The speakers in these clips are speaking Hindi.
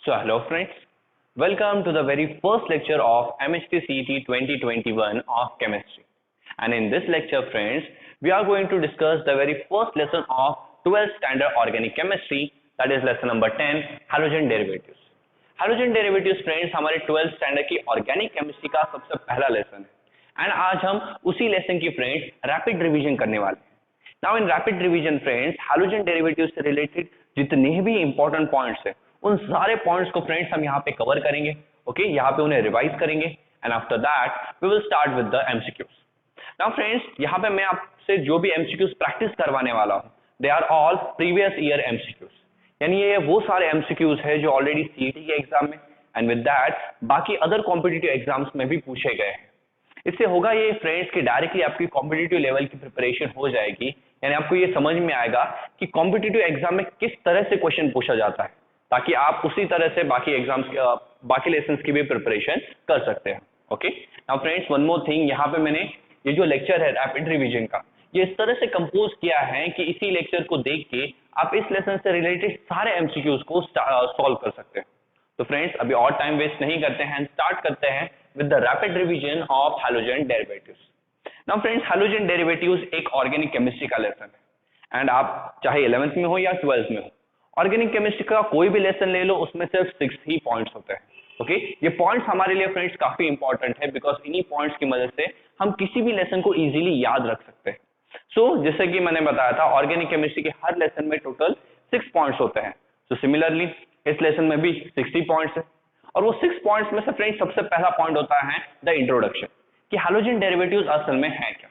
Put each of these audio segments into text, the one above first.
So hello friends, welcome to the very first lecture of MHT-CET 2021 of chemistry. And in this lecture friends, we are going to discuss the very first lesson of 12th standard organic chemistry, that is lesson number 10, halogen derivatives. Halogen derivatives friends हमारे 12th standard की organic chemistry का सबसे पहला lesson है and आज हम उसी lesson की friends rapid revision करने वाले हैं. Now in rapid revision friends, halogen derivatives से related जितने भी important points है उन सारे पॉइंट्स को फ्रेंड्स हम यहाँ पे कवर करेंगे. ओके, यहाँ पे उन्हें रिवाइज करेंगे and after that we will start with the MCQs. Now friends, यहाँ पे मैं आपसे जो भी एमसीक्यूज प्रैक्टिस करवाने वाला हूँ they are all previous year MCQs, यानी ये वो सारे एमसीक्यूज है जो ऑलरेडी सीईटी के एग्जाम में एंड विद दैट बाकी अदर कॉम्पिटिटिव एग्जाम्स में भी पूछे गए हैं. इससे होगा ये फ्रेंड्स कि डायरेक्टली आपकी कॉम्पिटिटिव लेवल की प्रिपरेशन हो जाएगी, यानी आपको ये समझ में आएगा कि कॉम्पिटिटिव एग्जाम में किस तरह से क्वेश्चन पूछा जाता है, ताकि आप उसी तरह से बाकी एग्जाम्स बाकी लेसन्स की भी प्रिपरेशन कर सकते हैं. Okay, now friends one more thing, यहाँ पे मैंने ये जो लेक्चर है रैपिड रिवीजन का ये इस तरह से कंपोज किया है कि इसी लेक्चर को देख के आप इस लेसन से रिलेटेड सारे एमसीक्यूज को सॉल्व कर सकते हैं. तो फ्रेंड्स अभी और टाइम वेस्ट नहीं करते हैं, स्टार्ट करते हैं with the rapid revision of halogen derivatives. Now friends, halogen derivatives एक ऑर्गेनिक केमिस्ट्री का लेसन है एंड आप चाहे 11th में हो या 12th में हो, ऑर्गेनिक केमिस्ट्री का कोई भी लेसन ले लो उसमें सिर्फ 6 ही पॉइंट्स होते हैं. ओके, ये पॉइंट्स हमारे लिए फ्रेंड्स काफी इंपॉर्टेंट है बिकॉज इन्हीं पॉइंट्स की मदद से हम किसी भी लेसन को इजीली याद रख सकते हैं. सो जैसे कि मैंने बताया था ऑर्गेनिक केमिस्ट्री के हर लेसन में टोटल 6 पॉइंट्स होते हैं. सो सिमिलरली इस लेसन में भी 60 पॉइंट्स है और वो 6 पॉइंट्स में से फ्रेंड्स सबसे पहला पॉइंट होता है द इंट्रोडक्शन, कि हैलोजन डेरिवेटिव्स असल में है क्या.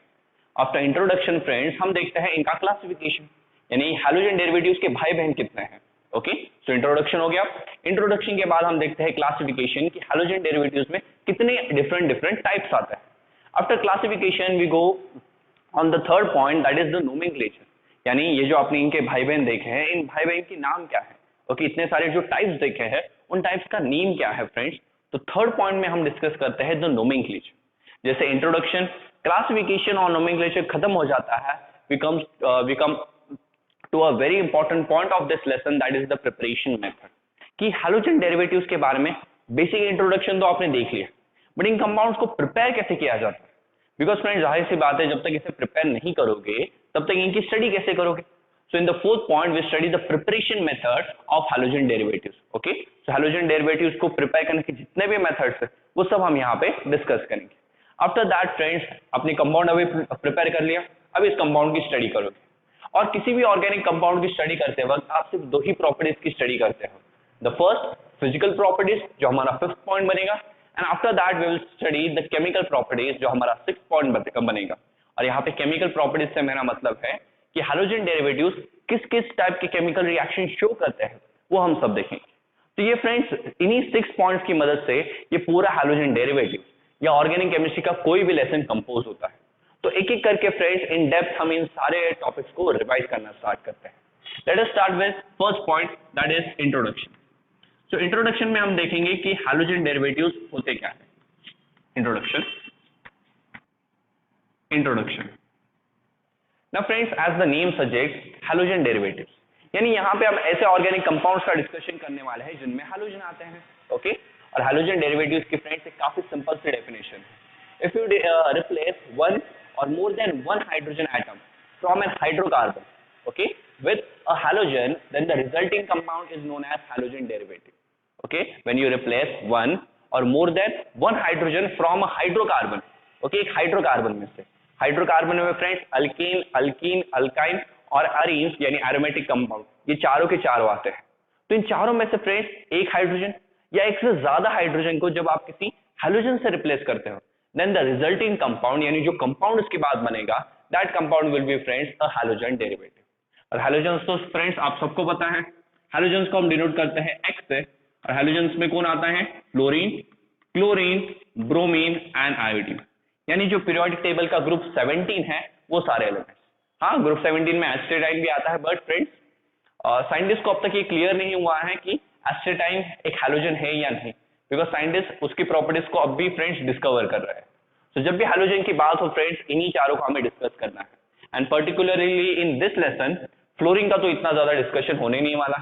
आफ्टर इंट्रोडक्शन फ्रेंड्स हम देखते हैं इनका क्लासिफिकेशन, यानी हैलोजन डेरिवेटिव्स के भाई बहन कितने हैं. ओके, सो इंट्रोडक्शन हो गया. इंट्रोडक्शन के बाद हम देखते हैं क्लासिफिकेशन कि हैलोजन डेरिवेटिव्स में कितने डिफरेंट टाइप्स आते हैं. After classification we go on the third point, that is the nomenclature, यानी ये जो आपने इनके भाई बहन देखे हैं इन भाई बहन के नाम क्या है. ओके, इतने सारे जो टाइप्स देखे हैं उन टाइप्स का नेम क्या है फ्रेंड्स. तो थर्ड पॉइंट में हम डिस्कस करते हैं द नोमेनक्लेचर. जैसे इंट्रोडक्शन, क्लासिफिकेशन और नोमेनक्लेचर खत्म हो जाता है, we come to a very important point of this lesson, that is the preparation method. कि हैलोजन डेरिवेटिव्स के बारे में बेसिक इंट्रोडक्शन तो आपने देख लिया, बट इन कंपाउंड्स को प्रिपेयर कैसे किया जाता है. बिकॉज फ्रेंड्स जाहिर सी बात है जब तक इसे प्रिपेयर नहीं करोगे तब तक इनकी स्टडी कैसे करोगे. So in the fourth point we study the preparation method of halogen derivatives. Okay, so halogen derivatives को प्रिपेयर करने के जितने भी मेथड्स है वो सब हम यहाँ पे डिस्कस करेंगे. आफ्टर दैट फ्रेंड्स आपने कंपाउंड अभी प्रिपेयर कर लिया, अब इस कंपाउंड की स्टडी करोगे. और किसी भी ऑर्गेनिक कंपाउंड की स्टडी करते वक्त आप सिर्फ 2 ही प्रॉपर्टीज की स्टडी करते हो. द फर्स्ट फिजिकल प्रॉपर्टीज जो हमारा 5th पॉइंट बनेगा and after that we will study the chemical properties जो हमारा 6th पॉइंट बनेगा. और यहाँ पे केमिकल प्रॉपर्टीज से मेरा मतलब है कि हैलोजन डेरिवेटिव्स किस किस टाइप के केमिकल रिएक्शन शो करते हैं वो हम सब देखेंगे. तो ये फ्रेंड्स इन्हीं 6 पॉइंट्स की मदद से ये पूरा हैलोजन डेरिवेटिव या ऑर्गेनिक केमिस्ट्री का कोई भी लेसन कंपोज होता है. तो एक एक करके फ्रेंड्स इन डेप्थ हम इन सारे टॉपिक्स को रिवाइज करना स्टार्ट करते हैं. Let us start with first point, that is introduction. So introduction में हम देखेंगे कि हैलोजन डेरिवेटिव्स होते क्या है. Introduction. Now friends as the name suggest halogen derivatives, यानी यहाँ पे हम ऐसे ऑर्गेनिक कंपाउंड्स का डिस्कशन करने वाले हैं जिनमें हैलोजन आते हैं. ओके, और हैलोजन डेरिवेटिव्स की फ्रेंड्स एक काफी सिंपल सी डेफिनेशन है. If you replace one or more than one hydrogen atom from a hydrocarbon, okay, with a halogen, then the resulting compound is known as halogen derivative. Okay, when you replace one or more than one hydrogen from a hydrocarbon, okay, एक हाइड्रोकार्बन में से, हाइड्रोकार्बन में फ्रेंड्स अल्केन, अल्कीन, अल्काइन और अरीन्स यानी एरोमेटिक कंपाउंड, ये चारों के चारों आते हैं. तो इन चारों में से फ्रेंड्स एक हाइड्रोजन या एक से ज्यादा हाइड्रोजन को जब आप किसी हैलोजन से रिप्लेस करते हो then the resulting compound यानी जो कंपाउंड इसके बाद बनेगा that compound will be friends a halogen derivative. और halogens तो फ्रेंड्स आप सबको पता है, halogens को हम डिनोट करते हैं X से, और halogens में कौन आता है fluorine, chlorine, bromine and iodine, यानी जो पीरियोडिक टेबल का ग्रुप 17 है वो सारे एलिमेंट्स. हाँ, ग्रुप 17 में एस्टेटाइन भी आता है, बट फ्रेंड्स साइंटिस्ट को अब तक ये क्लियर नहीं हुआ है कि एस्टेटाइन एक हैलोजन है या नहीं, बिकॉज साइंटिस्ट उसकी प्रॉपर्टीज को अब भी फ्रेंड्स डिस्कवर कर रहे हैं. तो जब भी हैलोजन की बात हो फ्रेंड्स इन्हीं चारों को हमें डिस्कस करना है and particularly in this lesson fluorine का तो इतना ज्यादा डिस्कशन होने नहीं वाला.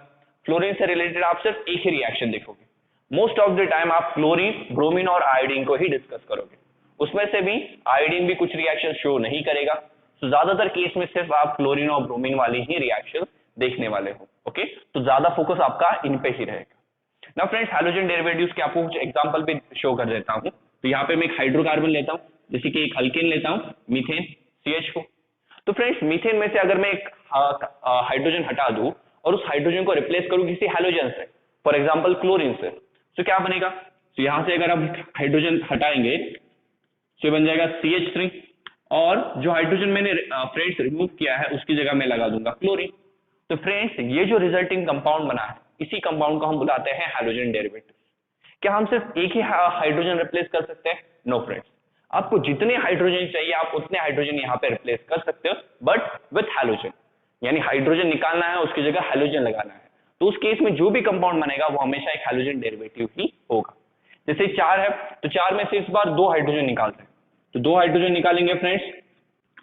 क्लोरीन से रिलेटेड आप सिर्फ एक ही रिएक्शन देखोगे। मोस्ट ऑफ द टाइम आप क्लोरीन, ब्रोमीन और आयोडीन को ही डिस्कस करोगे। उसमें से भी आयोडीन भी कुछ रिएक्शन शो नहीं करेगा, तो ज्यादातर केस में सिर्फ आप क्लोरीन और ब्रोमीन वाली ही रिएक्शन देखने वाले हो। ओके, तो ज्यादा फोकस आपका इन पे ही रहेगा। ना फ्रेंड्स, हाइड्रोजन डेरिवेटिव्स के आपको कुछ एग्जांपल भी शो कर देता हूं। तो यहाँ पे मैं एक हाइड्रोकार्बन लेता हूं, जैसे कि एक अल्केन लेता हूं, मीथेन CH4। तो फ्रेंड्स, मीथेन में से अगर मैं एक हाइड्रोजन हटा दूं और उस हाइड्रोजन को रिप्लेस करूं किसी हैलोजन से, फॉर एग्जांपल क्लोरीन से, तो क्या बनेगा? तो यहां से अगर आप हाइड्रोजन हटाएंगे तो बन जाएगा CH3, और जो हाइड्रोजन मैंने फ्रेंड्स रिमूव किया है उसकी जगह मैं लगा दूंगा क्लोरीन। तो फ्रेंड्स, ये जो रिजल्टिंग कंपाउंड बना है, इसी कंपाउंड को हम बुलाते हैं हैलोजन डेरिवेटिव। क्या हम सिर्फ एक ही हाइड्रोजन रिप्लेस कर सकते हैं? नो फ्रेंड्स, आपको जितने हाइड्रोजन चाहिए आप उतने हाइड्रोजन यहाँ पे रिप्लेस कर सकते हो, बट विथ हैलोजन। यानी हाइड्रोजन निकालना है, उसकी जगह हैलोजन लगाना है। तो उस केस में जो भी कंपाउंड बनेगा वो हमेशा एक हैलोजन डेरिवेटिव ही होगा। जैसे 4 है, तो 4 में से इस बार 2 हाइड्रोजन निकालते हैं, तो 2 हाइड्रोजन निकालेंगे फ्रेंड्स,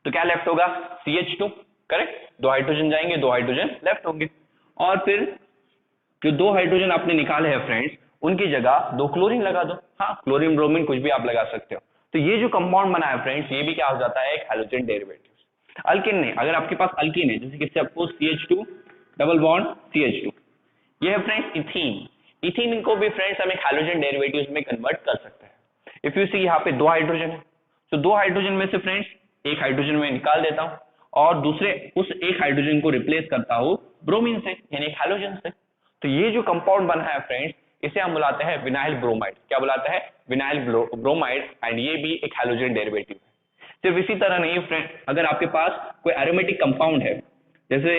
तो क्या लेफ्ट होगा? CH2, correct. 2 हाइड्रोजन जाएंगे, 2 हाइड्रोजन लेफ्ट होंगे, और फिर जो 2 हाइड्रोजन आपने निकाले हैं फ्रेंड्स, उनकी जगह 2 क्लोरीन लगा दो। हाँ, क्लोरीन, ब्रोमीन कुछ भी आप लगा सकते हो। तो ये जो कंपाउंड बना है फ्रेंड्स, ये भी क्या हो जाता है? एक हैलोजन डेरिवेटिव। अल्किन नहीं, अगर आपके पास अल्किन है, जैसे कि suppose CH2 double bond CH2, ये है फ्रेंड्स इथीन। इथीन को भी फ्रेंड्स हम एक हैलोजन डेरिवेटिव्स में कन्वर्ट कर सकते हैं। इफ यू सी, यहाँ पे 2 हाइड्रोजन है, तो 2 हाइड्रोजन में से फ्रेंड्स एक हाइड्रोजन में निकाल देता हूं और दूसरे उस एक हाइड्रोजन को रिप्लेस करता हूं ब्रोमीन से, यानी एक हैलोजन से। तो ये जो कंपाउंड बना है फ्रेंड्स, इसे हम बुलाते हैं विनाइल ब्रोमाइड। क्या बुलाते हैं? विनाइल ब्रोमाइड, एंड ये भी एक हैलोजन डेरिवेटिव है। सिर्फ इसी तरह नहीं फ्रेंड, अगर आपके पास कोई एरोमेटिक कंपाउंड है, जैसे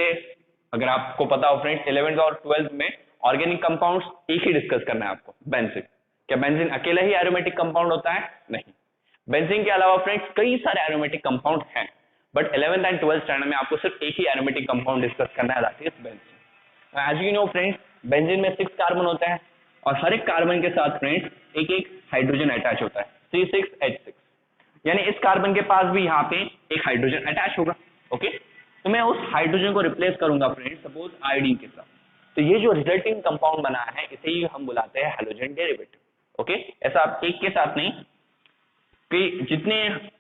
अगर आपको पता हो फ्रेंड्स 11th और 12th में ऑर्गेनिक कंपाउंड्स एक ही डिस्कस करना है आपको, बेंजीन। क्या बेंजीन अकेला ही एरोमेटिक कंपाउंड होता है? नहीं, बेंजीन के अलावा फ्रेंड्स कई सारे एरोमेटिक कंपाउंड हैं, but 11th and 12th standard में आपको सिर्फ एक ही एरोमेटिक कंपाउंड डिस्कस करना है, that is benzene. As you know friends, benzene में 6 कार्बन होता है, और हर एक कार्बन के साथ फ्रेंड्स एक एक हाइड्रोजन अटैच होता है, C6H6। यानी इस कार्बन के पास भी यहाँ पे एक हाइड्रोजन अटैच होगा। ओके, तो मैं उस हाइड्रोजन को रिप्लेस करूंगा फ्रेंड्स सपोज आयोडीन के साथ। तो ये जो रिजल्टिंग कंपाउंड बना है, इसे ही हम बुलाते हैं हैलोजन डेरिवेटिव। ओके, ऐसा आप एक के साथ नहीं, कि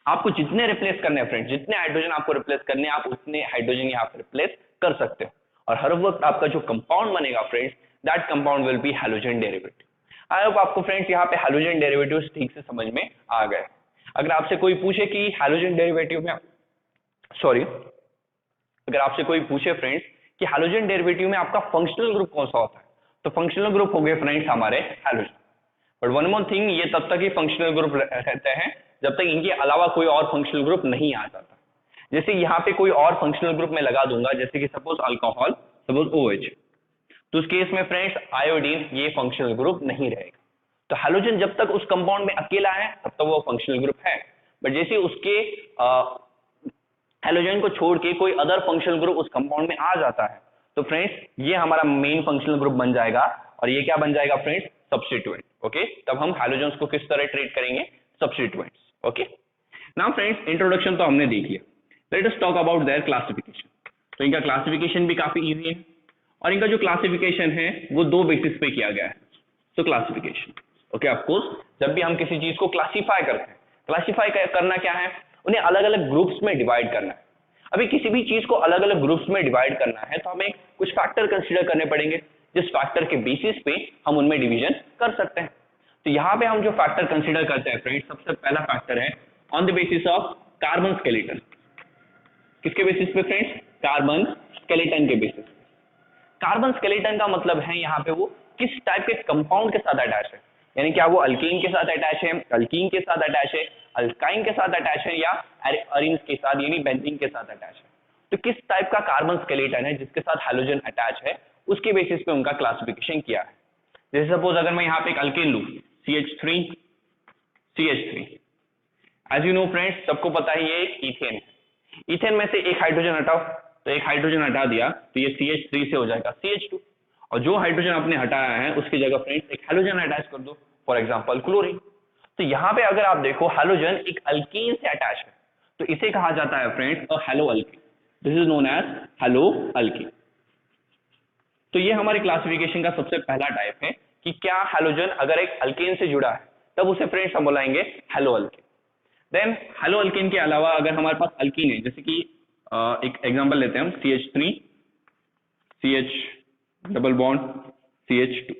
आपको जितने रिप्लेस करने हैं फ्रेंड्स, जितने हाइड्रोजन आपको रिप्लेस करने हैं, आप उतने हाइड्रोजन यहाँ पे रिप्लेस कर सकते हो। और हर वक्त आपका जो कंपाउंड बनेगा friends, that compound will be halogen derivative. I hope आपको फ्रेंड्स यहाँ पे हैलोजन डेरिवेटिव्स ठीक से समझ में आ गए। अगर आपसे कोई पूछे कि हैलोजन डेरिवेटिव में, अगर आपसे कोई पूछे फ्रेंड्स कि हैलोजन डेरिवेटिव में आपका फंक्शनल ग्रुप कौन सा होता है, तो फंक्शनल ग्रुप हो गए फ्रेंड्स हमारे halogen. But one more thing, ये तब तक ही फंक्शनल ग्रुप रहते हैं जब तक इनके अलावा कोई और फंक्शनल ग्रुप नहीं आ जाता। जैसे यहाँ पे कोई और फंक्शनल ग्रुप में लगा दूंगा, जैसे कि सपोज अल्कोहल, सपोज OH, तो उस केस में फ्रेंड्स आयोडीन ये फंक्शनल ग्रुप नहीं रहेगा। तो हैलोजन जब तक उस कंपाउंड में अकेला है तब तक वो फंक्शनल ग्रुप है, बट जैसे उसके हैलोजन को छोड़ के कोई अदर फंक्शनल ग्रुप उस कंपाउंड में आ जाता है, तो फ्रेंड्स ये हमारा मेन फंक्शनल ग्रुप बन जाएगा, और ये क्या बन जाएगा फ्रेंड्स? सब्स्टिट्यूएंट। ओके, तब हम हैलोजन्स को किस तरह ट्रीट करेंगे? Substituents. Okay, now friends introduction तो हमने देख लिया, let us talk about their classification. तो इनका क्लासिफिकेशन भी काफी इजी है, और इनका जो क्लासिफिकेशन है वो 2 बेसिस पे किया गया है। तो क्लासिफिकेशन, ओके, ऑफ कोर्स जब भी हम किसी चीज को क्लासिफाई करते हैं, क्लासिफाई करना क्या है? उन्हें अलग अलग ग्रुप्स में डिवाइड करना है। अभी किसी भी चीज को अलग अलग ग्रुप्स में डिवाइड करना है तो हमें कुछ फैक्टर कंसीडर करने पड़ेंगे, जिस फैक्टर के बेसिस पे हम उनमें डिवीजन कर सकते हैं। तो यहाँ पे हम जो फैक्टर कंसीडर करते हैं फ्रेंड्स, सबसे पहला फैक्टर है on the basis of carbon skeleton. किसके बेसिस पे फ्रेंड्स? कार्बन स्केलेटन के बेसिस। कार्बन स्केलेटन का मतलब है यहाँ पे वो किस टाइप के कंपाउंड के साथ अटैच है, यानी क्या वो अल्कीन के साथ अटैच है, अल्कीन के साथ अटैच है, अल्काइन के साथ अटैच है, या अरीन्स के साथ यानी बेंजीन के साथ अटैच है। तो किस टाइप का कार्बन स्केलेटन है जिसके साथ हैलोजन अटैच है, उसके बेसिस पे उनका क्लासिफिकेशन किया है। जैसे सपोज अगर मैं यहाँ पे एक अल्केन लूं, CH3 CH3, as you know friends सबको पता है ये एक इथेन है। इथेन में से एक हाइड्रोजन हटाओ, तो एक हाइड्रोजन हटा दिया तो ये CH3 से हो जाएगा CH2, और जो हाइड्रोजन आपने हटाया है उसकी जगह फ्रेंड्स एक हैलोजन अटैच कर दो, फॉर एग्जांपल क्लोरीन। तो यहाँ पे अगर आप देखो हैलोजन एक अल्कीन से अटैच है, तो इसे कहा जाता है friends a halo alkene. This is known as halo alkene. तो ये हमारे क्लासिफिकेशन का सबसे पहला टाइप है कि क्या हैलोजन अगर एक अल्केन से जुड़ा है तब उसे फ्रेंड्स हम बुलाएंगे halo alkane. Then halo alkane के अलावा अगर हमारे पास अल्कीन है, जैसे कि एक एग्जांपल लेते हैं हम CH3 CH double bond CH2।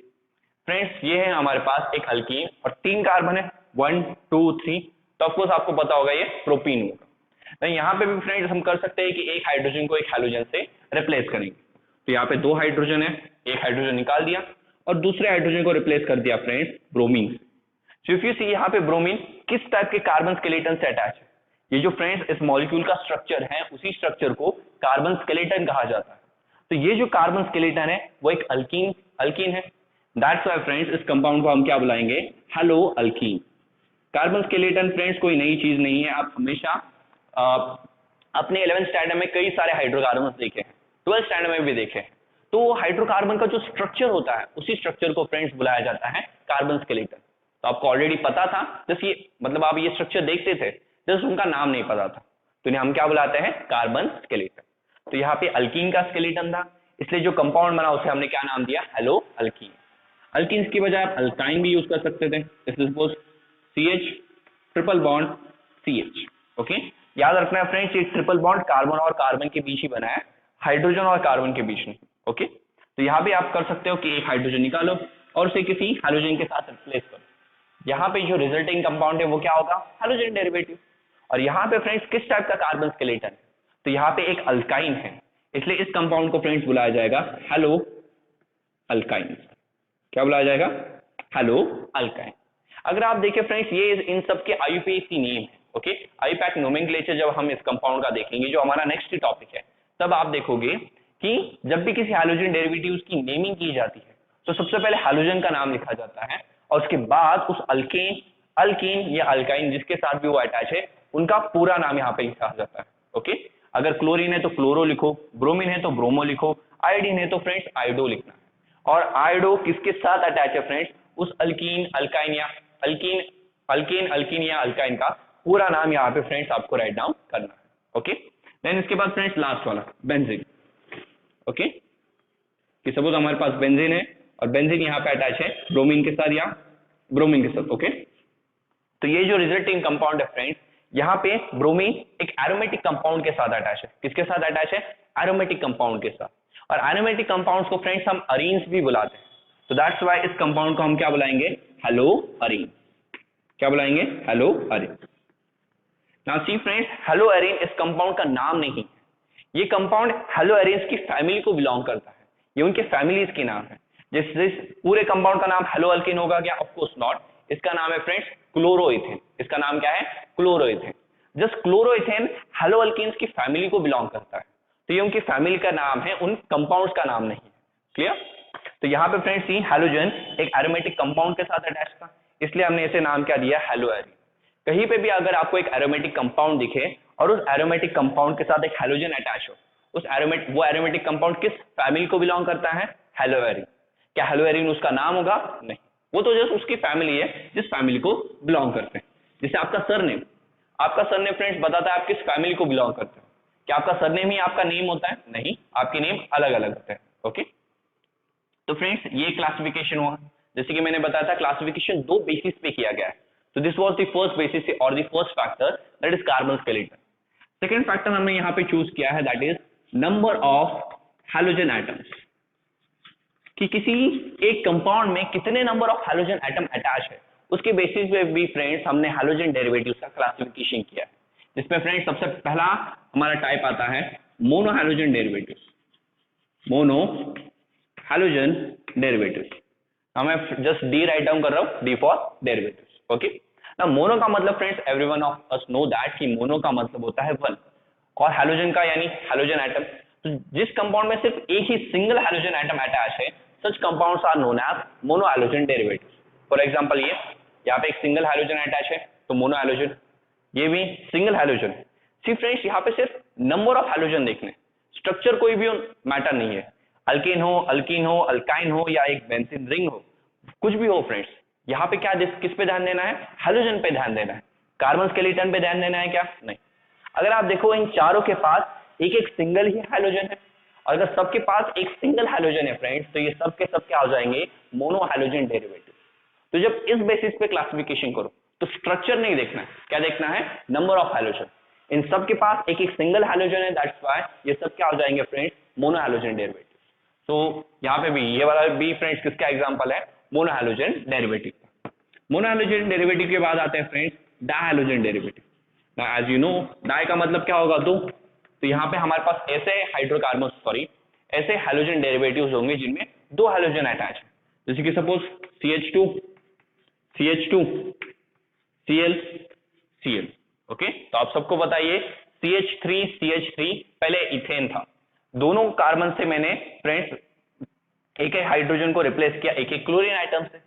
Friends ये है हमारे पास एक अल्कीन और 3 कार्बन है 1 2 3, तो ऑफकोर्स आपको पता होगा ये प्रोपीन होगा। तो यहाँ पे भी फ्रेंड्स हम कर सकते हैं कि एक हाइड्रोजन को एक हैलोजन से रिप्लेस करेंगे। तो यहाँ पे 2 हाइड्रोजन है, एक हाइड्रोजन निकाल दिया और दूसरे हाइड्रोजन को रिप्लेस कर दिया फ्रेंड्स ब्रोमीन से। सो इफ यू सी यहाँ पे ब्रोमीन किस टाइप के कार्बन स्केलेटन से अटैच है, ये जो फ्रेंड्स इस मॉलिक्यूल का स्ट्रक्चर है उसी स्ट्रक्चर को कार्बन स्केलेटन कहा जाता है। तो ये जो कार्बन स्केलेटन है वो एक अल्कीन है। दैट्स व्हाई फ्रेंड्स इस कंपाउंड को हम क्या बुलाएंगे, hello alkyne. Carbon skeleton friends कोई नई चीज नहीं है, आप हमेशा अपने 11th स्टैंडर्ड में कई सारे हाइड्रोकार्बन देखे हैं, 12th स्टैंडर्ड में भी देखे हैं। तो हाइड्रोकार्बन का जो स्ट्रक्चर होता है उसी स्ट्रक्चर को फ्रेंड्स बुलाया जाता है कार्बन स्केलेटन। तो आपको ऑलरेडी पता था, जस्ट ये मतलब आप ये स्ट्रक्चर देखते थे, जस्ट उनका नाम नहीं पता था, तो इन्हें हम क्या बुलाते हैं, कार्बन स्केलेटन। तो यहाँ पे अल्कीन का स्केलेटन था, इसलिए जो कंपाउंड बना उसे हमने क्या नाम दिया, हेलो अल्कीन। अल्कीन्स की बजाय आप अल्काइन भी यूज कर सकते थे, suppose CH triple bond CH। Okay, याद रखना है फ्रेंड्स ये ट्रिपल बॉन्ड कार्बन और कार्बन के बीच ही बना है, हाइड्रोजन और कार्बन के बीच में। ओके, तो यहाँ भी आप कर सकते हो कि एक हाइड्रोजन निकालो और उसे किसी हाइड्रोजन के साथ रिप्लेस करो। यहाँ पे जो रिजल्टिंग कंपाउंड है वो क्या होगा, हाइड्रोजन डेरिवेटिव। और यहाँ पे फ्रेंड्स किस टाइप का कार्बन स्केलेटन है, तो यहाँ पे एक अल्काइन है, इसलिए इस कंपाउंड को फ्रेंड्स बुलाया जाएगा हेलो अल्काइन। क्या बुलाया जाएगा, हेलो अल्काइन। अगर आप देखें फ्रेंड्स ये इन सब के IUPAC नेम है। ओके, IUPAC नोमेनक्लेचर जब हम इस कंपाउंड का देखेंगे जो हमारा नेक्स्ट टॉपिक है, तब आप देखोगे कि जब भी किसी हाइड्रोजन डेरिवेटिव की नेमिंग की जाती है तो सबसे पहले हाइड्रोजन का नाम लिखा जाता है और उसके बाद उस अल्कीन या अल्काइन जिसके साथ भी वो अटैच है उनका पूरा नाम यहाँ पे लिखा जाता है। ओके, अगर क्लोरीन है तो क्लोरो लिखो, ब्रोमीन है तो ब्रोमो लिखो, आयोडीन है तो फ्रेंड्स आयोडो लिखना है। और आयोडो किसके साथ अटैच है फ्रेंड्स, उस अल्कीन अल्काइन या अल्कीन या अल्काइन का पूरा नाम यहाँ पे फ्रेंड्स आपको राइट डाउन करना है। ओके, देन इसके बाद फ्रेंड्स लास्ट वाला बेंजीन। ओके, कि सपोज हमारे पास बेंजीन है और बेंजीन यहाँ पे अटैच है ब्रोमीन के साथ या ब्रोमीन के साथ। ओके, तो ये जो रिजल्टिंग कंपाउंड है फ्रेंड्स, यहाँ पे ब्रोमीन एक एरोमेटिक कंपाउंड के साथ अटैच है। किसके साथ अटैच है, एरोमेटिक कंपाउंड के साथ। और एरोमेटिक कंपाउंड्स को फ्रेंड्स हम अरीन्स भी बुलाते हैं, तो दैट्स व्हाई इस कंपाउंड को हम क्या बुलाएंगे, हेलो अरीन। क्या बुलाएंगे, hello Areen. Now see friends, hello Areen इस कंपाउंड का नाम नहीं है, ये कंपाउंड हेलो अरीन्स की फैमिली को बिलोंग करता है, ये उनके फैमिलीज के नाम है। जिस पूरे कंपाउंड का नाम हेलो अल्कीन होगा क्या, ऑफ कोर्स नॉट, इसका नाम है फ्रेंड्स क्लोरोइथेन। इसका नाम क्या है, chloroethane. Just chloroethane hello alkenes की फैमिली को बिलोंग करता है, तो ये उनकी फैमिली का नाम है, उन कंपाउंड्स का नाम नहीं है। क्लियर। तो यहाँ पे फ्रेंड्स सी हैलोजन एक एरोमेटिक कंपाउंड के साथ अटैच था, इसलिए हमने इसे नाम क्या दिया, हेलो एरीन। कहीं पे भी अगर आपको एक एरोमेटिक कंपाउंड दिखे और उस एरोमेटिक कंपाउंड के साथ एक हैलोजन अटैच हो, उस वो एरोमेटिक कंपाउंड किस फैमिली को बिलोंग करता है, हेलो एरीन। क्या हेलो एरीन उसका नाम होगा, नहीं, वो तो जस्ट उसकी फैमिली है जिस फैमिली को बिलोंग करते हैं। जैसे आपका सरनेम फ्रेंड्स बताता है आप किस फैमिली को बिलोंग करते हो। क्या आपका सरनेम ही आपका नेम होता है, नहीं, आपके नेम अलग अलग होते हैं। ओके, तो फ्रेंड्स ये क्लासिफिकेशन हुआ। जैसे कि मैंने बताया था क्लासिफिकेशन 2 बेसिस पे किया गया है, तो this was the first basis और the first factor that is carbon skeleton. Second factor हमने यहाँ पे चूज किया है that is number of halogen atoms, कि किसी एक कंपाउंड में कितने number of halogen atom attach है, उसके बेसिस पे भी फ्रेंड्स हमने हैलोजन डेरिवेटिव्स का क्लासिफिकेशन किया है, जिसमें फ्रेंड्स सबसे पहला हमारा टाइप आता है mono halogen derivatives. Mono halogen derivatives, मैं जस्ट डी राइट डाउन कर रहा हूं, डी फॉर डेरिवेटिव्स। ओके, ना मोनो का मतलब friends everyone of us know that कि मोनो का मतलब होता है 1 और हैलोजन का यानी हैलोजन एटम। तो जिस कंपाउंड में सिर्फ एक ही सिंगल हैलोजन एटम अटैच है, such compounds are known as mono halogen derivatives. For example ये यहाँ पे एक सिंगल हैलोजन अटैच है तो मोनो हैलोजन, ये भी सिंगल हैलोजन। सी फ्रेंड्स यहाँ पे सिर्फ नंबर ऑफ हैलोजन देखने, स्ट्रक्चर कोई भी मैटर नहीं है, अल्केन हो, अल्कीन हो, अल्काइन हो या एक बेंजीन रिंग हो, कुछ भी हो फ्रेंड्स, यहाँ पे क्या किस पे ध्यान देना है, हैलोजन पे ध्यान देना है। कार्बन स्केलेटन पे ध्यान देना है क्या, नहीं। अगर आप देखो इन चारों के पास एक एक सिंगल ही हैलोजन है और अगर सबके पास एक सिंगल हाइड्रोजन है फ्रेंड्स, तो ये सब के सब क्या हो जाएंगे, मोनो हाइड्रोजन डेरिवेटिव। तो जब इस बेसिस पे क्लासिफिकेशन करो तो स्ट्रक्चर नहीं देखना है, क्या देखना है, नंबर ऑफ हाइड्रोजन। इन सब के पास एक एक सिंगल हाइड्रोजन है, दैट्स व्हाई ये सब क्या हो जाएंगे फ्रेंड्स, मोनो हाइड्रोजन डेरिवेटिव। तो यहाँ पे भी ये वाला भी फ्रेंड्स किसका एग्जांपल है, mono hydrogen derivative. Mono hydrogen derivative के बाद आते हैं friends dihydrogen derivative. Now as you know, di का मतलब क्या होगा, दो। तो यहाँ पे हमारे पास ऐसे ऐसे हाइड्रोजन डेरिवेटिव्स होंगे जिनमें दो हाइड्रोजन अटैच है, जैसे कि suppose CH2 CH2 Cl Cl। Okay, तो आप सबको बताइए CH3 पहले इथेन था, दोनों कार्बन से मैंने फ्रेंड्स एक एक हाइड्रोजन को रिप्लेस किया एक एक क्लोरीन आइटम से।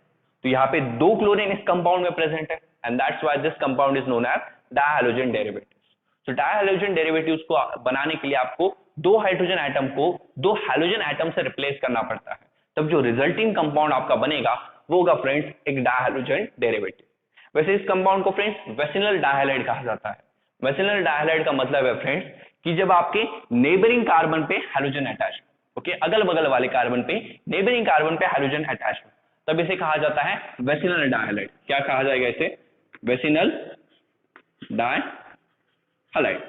तो यहाँ पे दो क्लोरीन इस कंपाउंड में प्रेजेंट है, and that's why this compound is known as dihydrogen derivatives. तो डाइहाइड्रोजन डेरिवेटिव्स को बनाने के लिए आपको दो हाइड्रोजन आइटम को दो हाइड्रोजन आइटम से रिप्लेस करना पड़ता है, तब जो रिजल्टिंग कंपाउंड आपका बनेगा वो होगा फ्रेंड्स एक डाइहाइड्रोजन डेरिवेटिव। वैसे इस कंपाउंड को फ्रेंड्स वेसिनल डाइहाइलाइड कहा जाता है। वेसिनल डाइहाइलाइड का मतलब है फ्रेंड्स कि जब आपके नेबरिंग कार्बन पे हाइड्रोजन अटैच, ओके, अगल बगल वाले कार्बन पे, नेबरिंग कार्बन पे हाइड्रोजन अटैच हो, तब इसे कहा जाता है वेसिनल डाइहाइलाइड। क्या कहा जाएगा इसे, वेसिनल डाइहाइलाइड।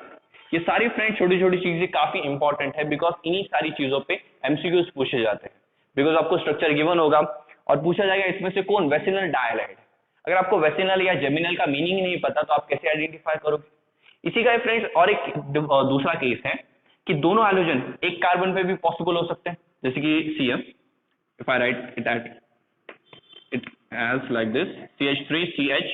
ये सारी फ्रेंड्स छोटी छोटी चीजें काफी इंपॉर्टेंट है, बिकॉज इन्हीं सारी चीजों पे एमसीक्यूज पूछे जाते हैं। बिकॉज आपको स्ट्रक्चर गिवन होगा और पूछा जाएगा इसमें से कौन वेसिनल डाइहाइलाइड। अगर आपको वेसिनल या जेमिनल का मीनिंग नहीं पता तो आप कैसे आइडेंटिफाई करोगे। इसी का फ्रेंड्स और एक दूसरा केस है कि दोनों हाइड्रोजन एक कार्बन पे भी पॉसिबल हो सकते हैं, जैसे कि Cm, if I write it at it as like this CH3CH।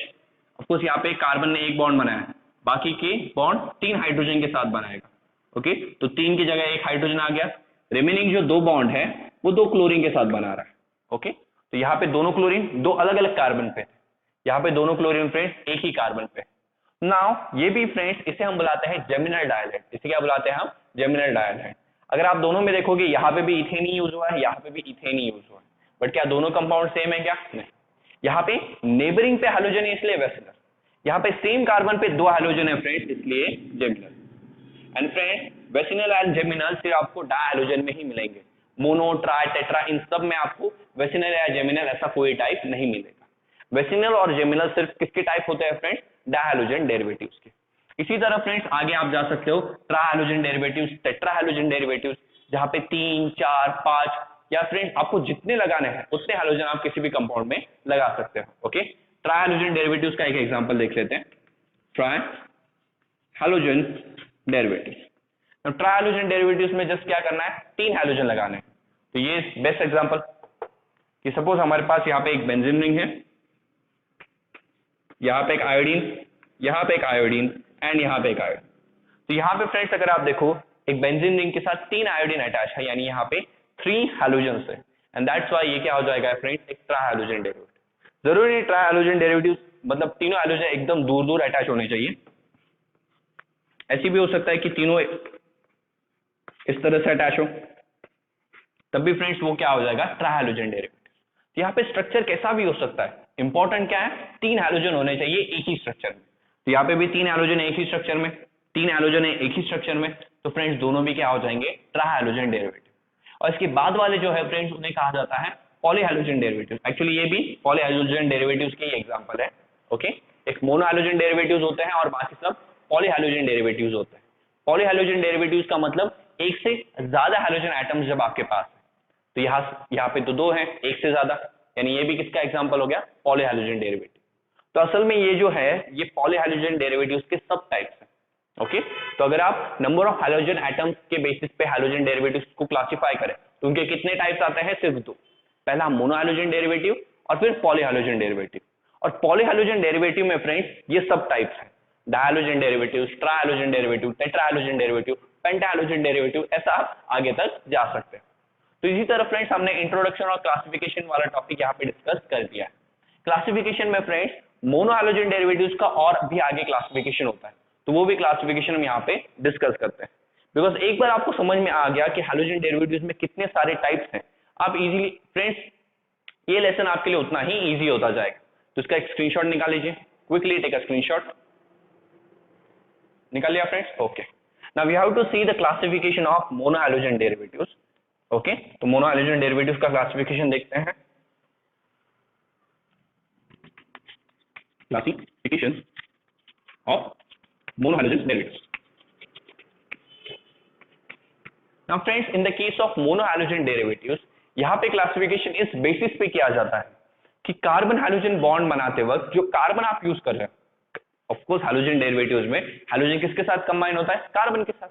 Of course यहाँ पे कार्बन ने एक बॉन्ड बनाया है, बाकी के बॉन्ड तीन हाइड्रोजन के साथ बनाएगा। ओके, तो तीन की जगह एक हाइड्रोजन आ गया, रिमेनिंग जो दो बॉन्ड है वो दो क्लोरीन के साथ बना रहा है। ओके, तो यहाँ पे दोनों क्लोरीन दो अलग अलग कार्बन पे, यहाँ पे दोनों क्लोरीन फ्रेंड्स एक ही कार्बन पे। नाउ ये भी फ्रेंड्स इसे हम बुलाते हैं जेमिनल डाइहाइलाइड। इसे क्या बुलाते हैं हम, जेमिनल डाइहाइलाइड। अगर आप दोनों में देखोगे यहाँ पे भी इथेन ही यूज हुआ है, यहाँ पे भी इथेन ही यूज हुआ है, बट क्या दोनों कंपाउंड सेम है क्या, नहीं। यहाँ पे नेबरिंग पे हाइड्रोजन है इसलिए वेसिनल, यहाँ पे सेम कार्बन पे दो हाइड्रोजन है फ्रेंड्स इसलिए geminal. And friends vicinal and geminal सिर्फ आपको डाइहाइड्रोजन में ही मिलेंगे, मोनो ट्राई टेट्रा इन सब में आपको वेसिनल या जेमिनल ऐसा कोई टाइप नहीं मिलेगा। वेसिनल और जेमिनल सिर्फ किसके टाइप होते हैं फ्रेंड्स, डाइहाइड्रोजन डेरिवेटिव्स के। इसी तरह फ्रेंड्स आगे आप जा सकते हो ट्राइहाइड्रोजन डेरिवेटिव्स, टेट्राहाइड्रोजन डेरिवेटिव्स, जहां पे 3, 4, 5 या फ्रेंड्स आपको जितने लगाने हैं उतने हाइड्रोजन आप किसी भी कंपाउंड में लगा सकते हो। ओके, ट्राइहाइड्रोजन डेरिवेटिव्स का एक एग्जांपल देख लेते हैं, ट्राइहाइड्रोजन डेरिवेटिव्स। ट्राइहाइड्रोजन डेरिवेटिव्स में जस्ट क्या करना है, तीन हाइड्रोजन लगाने हैं। तो ये बेस्ट एग्जांपल कि सपोज हमारे पास यहाँ पे एक बेंजीन रिंग है, यहाँ पे एक आयोडीन, यहाँ पे एक आयोडीन एंड यहाँ पे एक आयोडीन। तो यहाँ पे फ्रेंड्स अगर आप देखो एक बेंजीन रिंग के साथ तीन आयोडीन अटैच है, यानी यहाँ पे 3 हाइड्रोजन है, एंड दैट्स व्हाई ये क्या हो जाएगा फ्रेंड्स, एक ट्राइहाइड्रोजन डेरिवेटिव। जरूरी नहीं ट्राइहाइड्रोजन डेरिवेटिव मतलब तीनों हाइड्रोजन एकदम दूर दूर अटैच होने चाहिए, ऐसी भी हो सकता है कि तीनों इस तरह से अटैच हो, तब भी फ्रेंड्स वो क्या हो जाएगा, ट्राइहाइड्रोजन डेरिवेटिव। यहाँ पे स्ट्रक्चर कैसा भी हो सकता है, इंपॉर्टेंट क्या है, तीन हाइड्रोजन होने चाहिए एक ही स्ट्रक्चर में। तो यहाँ पे भी तीन हाइड्रोजन एक ही स्ट्रक्चर में, तीन हाइड्रोजन है एक ही स्ट्रक्चर में, तो फ्रेंड्स दोनों भी क्या हो जाएंगे, ट्राइहाइड्रोजन डेरिवेटिव। और इसके बाद वाले जो है फ्रेंड्स उन्हें कहा जाता है पॉलीहाइड्रोजन डेरिवेटिव। एक्चुअली ये भी पॉलीहाइड्रोजन डेरिवेटिव्स के ही एग्जांपल है। ओके, एक मोनोहाइड्रोजन डेरिवेटिव्स होते हैं और बाकी सब पॉलीहाइड्रोजन डेरिवेटिव्स होते हैं। पॉलीहाइड्रोजन डेरिवेटिव्स का मतलब एक से ज्यादा हाइड्रोजन एटम्स जब आपके पास है, तो यहाँ पे तो दो हैं, एक से ज्यादा, यानी ये भी किसका एग्जांपल हो गया, पॉलीहाइड्रोजन डेरिवेटिव। तो असल में ये जो है ये पॉलीहाइड्रोजन डेरिवेटिव्स के सब टाइप्स हैं। ओके, तो अगर आप नंबर ऑफ हाइड्रोजन एटम्स के बेसिस पे हाइड्रोजन डेरिवेटिव्स को क्लासिफाई करें तो उनके कितने टाइप्स आते हैं, सिर्फ दो, पहला मोनोहाइड्रोजन डेरिवेटिव और फिर पॉलीहाइड्रोजन डेरिवेटिव। और पॉलीहाइड्रोजन डेरिवेटिव में फ्रेंड्स ये सब टाइप्स हैं, dihydrogen derivative, trihydrogen derivative, tetrahydrogen derivative, pentahydrogen derivative, ऐसा आप आगे तक जा सकते हैं। तो इसी तरह फ्रेंड्स हमने इंट्रोडक्शन और क्लासिफिकेशन वाला टॉपिक यहाँ पे डिस्कस कर दिया है। क्लासिफिकेशन में फ्रेंड्स मोनोहाइड्रोजन डेरिवेटिव्स का और भी आगे क्लासिफिकेशन होता है, तो वो भी क्लासिफिकेशन हम यहाँ पे डिस्कस करते हैं। बिकॉज एक बार आपको समझ में आ गया कि हाइड्रोजन डेरिवेटिव्स में कितने सारे टाइप्स हैं, आप इजीली फ्रेंड्स ये लेसन आपके लिए उतना ही इजी होता जाएगा। तो इसका एक स्क्रीनशॉट निकाल लीजिए, क्विकली टेक अ स्क्रीनशॉट, निकाल लिया friends. Okay, Now we have to see the classification of monohalogen derivatives. Okay, तो monohalogen derivatives का classification देखते हैं. Classification of monohalogen derivatives. Now friends, in the case of monohalogen derivatives, यहाँ पे क्लासिफिकेशन इस बेसिस पे किया जाता है कि कार्बन हाइड्रोजन बॉन्ड बनाते वक्त जो कार्बन आप यूज कर रहे हैं, ऑफ कोर्स हाइड्रोजन डेरिवेटिव्स में हाइड्रोजन किसके साथ कंबाइन होता है, कार्बन के साथ.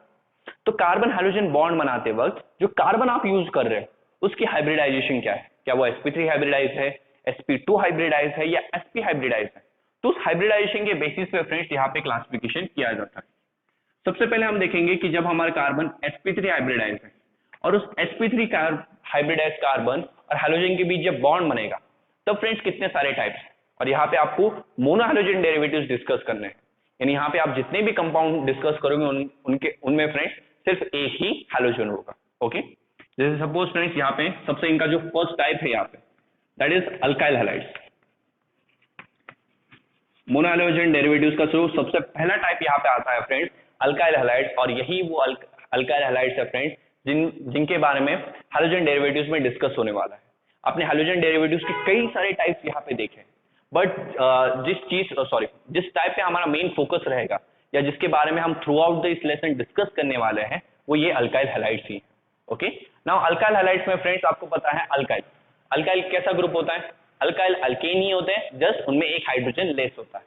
तो कार्बन हाइड्रोजन बॉन्ड बनाते वक्त जो कार्बन आप यूज कर रहे हैं उसकी हाइब्रिडाइजेशन क्या है, क्या वो sp3 हाइब्रिडाइज है, sp2 हाइब्रिडाइज है या sp हाइब्रिडाइज है. तो उस हाइब्रिडाइजेशन के बेसिस पे फ्रेंड्स यहाँ पे क्लासिफिकेशन किया जाता है. सबसे पहले हम देखेंगे कि जब हमारा कार्बन sp3 हाइब्रिडाइज है और उस sp3 हाइब्रिडाइज कार्बन और हाइड्रोजन के बीच जब बॉन्ड बनेगा तब फ्रेंड्स कितने सारे टाइप्स हैं, और यहाँ पे आपको मोनोहाइड्रोजन डेरिवेटिव्स डिस्कस करने हैं. यानी यहाँ पे आप जितने भी कंपाउंड डिस्कस करोगे उनमें फ्रेंड्स सिर्फ एक ही हाइड्रोजन होगा. ओके, जैसे सपोज फ्रेंड्स यहाँ पे सबसे इनका जो फर्स्ट टाइप है यहाँ पे that is alkyl halides. Monohydrogen derivatives का सबसे पहला टाइप यहाँ पे आता है फ्रेंड्स अल्काइल हैलाइड्स, और यही वो अल्काइल हैलाइड्स है फ्रेंड्स जिनके बारे में हाइड्रोजन डेरिवेटिव्स में डिस्कस होने वाला है. आपने हाइड्रोजन डेरिवेटिव्स के कई सारे टाइप्स यहाँ पे देखे, बट जिस टाइप पे हमारा मेन फोकस रहेगा या जिसके बारे में हम थ्रू आउट द इस लेसन डिस्कस करने वाले हैं वो ये अल्काइल हैलाइड्स ही. ओके, नाउ अल्काइल हैलाइड्स में फ्रेंड्स आपको पता है अल्काइल कैसा ग्रुप होता है, अल्काइल अल्केन ही होते हैं, जस्ट उनमें एक हाइड्रोजन लेस होता है.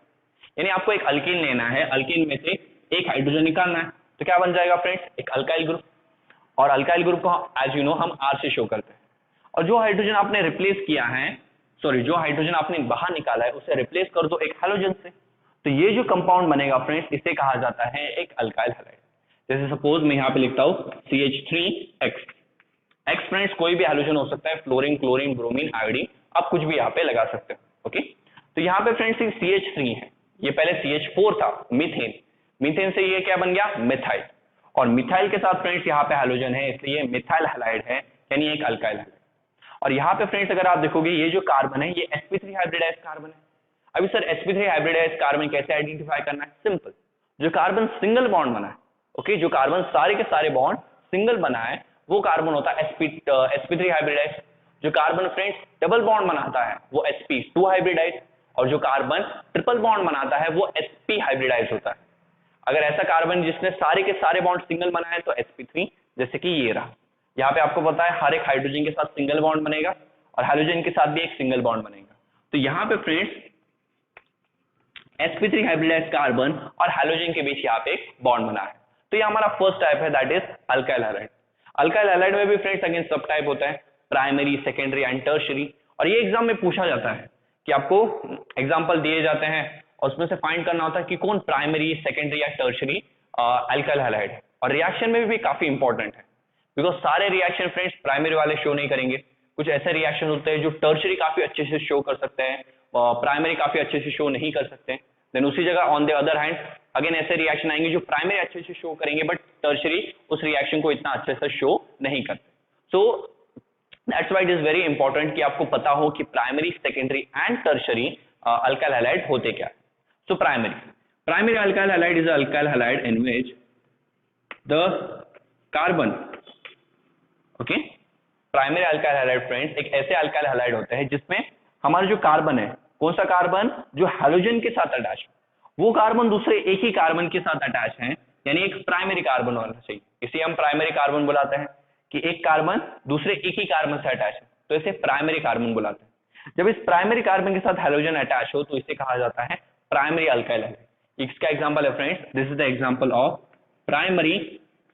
यानी आपको एक अल्केन लेना है, अल्केन में से एक हाइड्रोजन निकालना है, तो क्या बन जाएगा फ्रेंड्स, एक अल्काइल ग्रुप. और अल्काइल ग्रुप को एज यू नो हम R से शो करते हैं. और जो हाइड्रोजन आपने रिप्लेस किया है, जो हाइड्रोजन आपने बाहर निकाला है उसे रिप्लेस कर दो एक हाइड्रोजन से, तो ये जो कंपाउंड बनेगा फ्रेंड्स इसे कहा जाता है एक अल्काइल हैलाइड. जैसे सपोज मैं यहाँ पे लिखता हूँ CH3X. X फ्रेंड्स कोई भी हाइड्रोजन हो सकता है, फ्लोरीन, क्लोरीन, ब्रोमीन, आयोडीन, आप कुछ भी यहाँ पे लगा सकते हो. ओके, तो यहाँ पे फ्रेंड्स CH3 है, ये पहले CH4 था, मीथेन से ये क्या बन गया, मिथाइल. और मिथाइल के साथ फ्रेंड्स यहाँ पे हाइड्रोजन है, इसलिए मिथाइल हैलाइड है, यानी एक अल्काइल हैलाइड. और यहाँ पे फ्रेंड्स अगर आप देखोगे ये जो कार्बन है ये sp3 हाइब्रिडाइज कार्बन है. अभी सर sp3 हाइब्रिडाइज कार्बन कैसे आइडेंटिफाई करना है, सिंपल, जो कार्बन सिंगल बॉन्ड बना है, ओके, जो कार्बन सारे के सारे बॉन्ड सिंगल बना है वो कार्बन होता है sp3 हाइब्रिडाइज. जो कार्बन फ्रेंड्स डबल बॉन्ड बनाता है वो sp2 हाइब्रिडाइज, और जो कार्बन ट्रिपल बॉन्ड बनाता है वो sp हाइब्रिडाइज होता है. अगर ऐसा कार्बन जिसने सारे के सारे बॉन्ड सिंगल बनाए तो sp3, जैसे कि ये रहा. यहाँ पे आपको पता है हर एक हाइड्रोजन के साथ सिंगल बॉन्ड बनेगा और हाइड्रोजन के साथ भी एक सिंगल बॉन्ड बनेगा. तो यहाँ पे फ्रेंड्स sp3 हाइब्रिडाइज कार्बन और हाइड्रोजन के बीच यहाँ पे एक बॉन्ड बना है. तो ये हमारा फर्स्ट टाइप है, that is alkyl halide. Alkyl halide में भी फ्रेंड्स अगेन सब टाइप होता है, प्राइमरी, सेकेंडरी एंड टर्शियरी. और ये एग्जाम में पूछा जाता है कि आपको एग्जाम्पल दिए जाते हैं और उसमें से फाइंड करना होता है कि कौन प्राइमरी, सेकेंडरी या टर्शियरी अल्काइल हैलाइड है. और रिएक्शन में भी काफी इंपॉर्टेंट है, बिकॉज सारे रिएक्शन फ्रेंड्स प्राइमरी वाले शो नहीं करेंगे. कुछ ऐसे रिएक्शन होते हैं जो टर्शियरी काफी अच्छे से शो कर सकते हैं, प्राइमरी काफी अच्छे से शो नहीं कर सकते. देन उसी जगह on the other hand again ऐसे रिएक्शन आएंगे जो प्राइमरी अच्छे से शो करेंगे बट टर्शियरी उस रिएक्शन को इतना अच्छे से शो नहीं करते. So that's why it is very important कि आपको पता हो कि primary, secondary and tertiary alkyl halide होते क्या. So primary alkyl halide is alkyl halide in which the carbon, okay, primary alkyl halide friends एक ऐसे अल्काइल हैलाइड होते हैं जिसमें हमारा जो कार्बन है, कौन सा कार्बन, जो हाइड्रोजन के साथ अटैच, वो कार्बन दूसरे एक ही कार्बन के साथ अटैच है, यानी एक प्राइमरी कार्बन होना चाहिए. इसे हम प्राइमरी कार्बन बुलाते हैं कि एक कार्बन दूसरे एक ही कार्बन से अटैच है, तो इसे प्राइमरी कार्बन बुलाते हैं. जब इस प्राइमरी कार्बन के साथ हाइड्रोजन अटैच हो तो इसे कहा जाता है प्राइमरी अल्काइल हैलाइड. इसका एग्जांपल है friends, this is the example of primary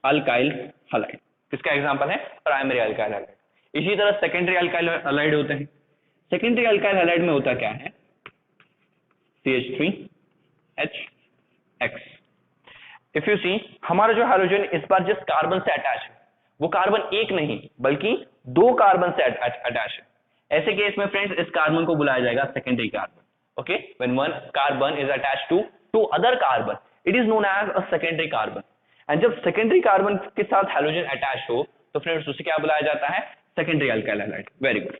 alkyl halide. किसका एग्जांपल है, प्राइमरी अल्काइल हैलाइड. इसी तरह सेकेंडरी अल्काइल हैलाइड होते हैं. सेकेंडरी अल्काइल हैलाइड में होता क्या है, CH3H. इफ यू सी, हमारा जो हाइड्रोजन इस बार जिस कार्बन से अटैच है वो कार्बन एक नहीं बल्कि दो कार्बन से अटैच है. ऐसे केस में फ्रेंड्स इस कार्बन को बुलाया जाएगा secondary carbon. Okay, when one carbon is attached to other carbon it is known as a secondary carbon. And जब सेकेंडरी कार्बन के साथ हाइड्रोजन अटैच हो तो फ्रेंड्स उसे क्या बुलाया जाता है, secondary alkyl halide. Very good.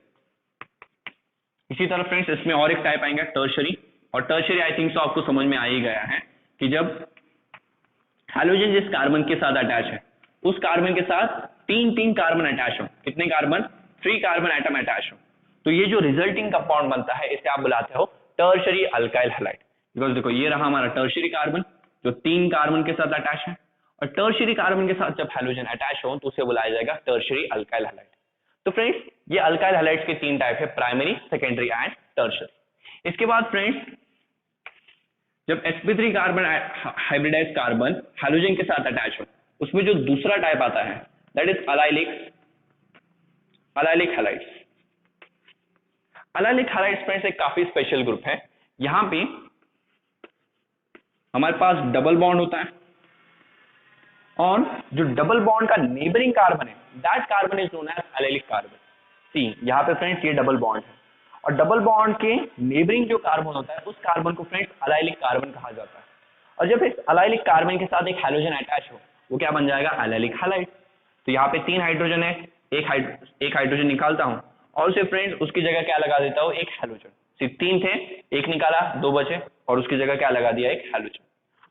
इसी तरह फ्रेंड्स इसमें और एक टाइप आएंगे टर्शियरी. और टर्शियरी आई थिंक सो आपको समझ में आ ही गया है कि जब हाइड्रोजन जिस कार्बन के साथ अटैच है उस कार्बन के साथ तीन तीन कार्बन अटैच हो, कितने कार्बन, 3 कार्बन एटम अटैच हो, तो ये जो रिजल्टिंग कंपाउंड बनता है इसे आप बुलाते हो टर्शियरी अल्काइल हैलाइड। बिकॉज देखो ये रहा हमारा टर्शियरी कार्बन जो 3 कार्बन के साथ अटैच है, और टर्शियरी कार्बन के साथ जब हाइड्रोजन अटैच हो तो उसे बुलाया जाएगा टर्शियरी अल्काइल हैलाइड। तो फ्रेंड्स ये अल्काइल हैलाइड्स के 3 टाइप है, प्राइमरी, सेकेंडरी एंड टर्शियरी। इसके बाद फ्रेंड्स जब sp3 carbon hybridise carbon hydrogen के साथ अटैच हो उसमें जो दूसरा टाइप आता है that is allylic halides. Allylic halides friends एक काफी स्पेशल ग्रुप है। यहां पे हमारे पास डबल बॉन्ड होता है और जो डबल बॉन्ड का नेबरिंग कार्बन है that carbon is known as allylic carbon. See यहाँ पे फ्रेंड्स ये डबल बॉन्ड है और डबल बॉन्ड के नेबरिंग जो कार्बन होता है उस कार्बन को फ्रेंड्स अलाइलिक कार्बन कहा जाता है। और जब इस अलाइलिक कार्बन के साथ एक हाइड्रोजन अटैच हो वो क्या बन जाएगा, अलाइलिक हैलाइड। तो यहाँ पे 3 हाइड्रोजन है, एक हाइड्रोजन निकालता हूं और उसे फ्रेंड्स उसकी जगह क्या लगा देता हूं, एक हाइड्रोजन। सिर्फ 3 थे, एक निकाला, 2 बचे और उसकी जगह क्या लगा दिया, एक हाइड्रोजन।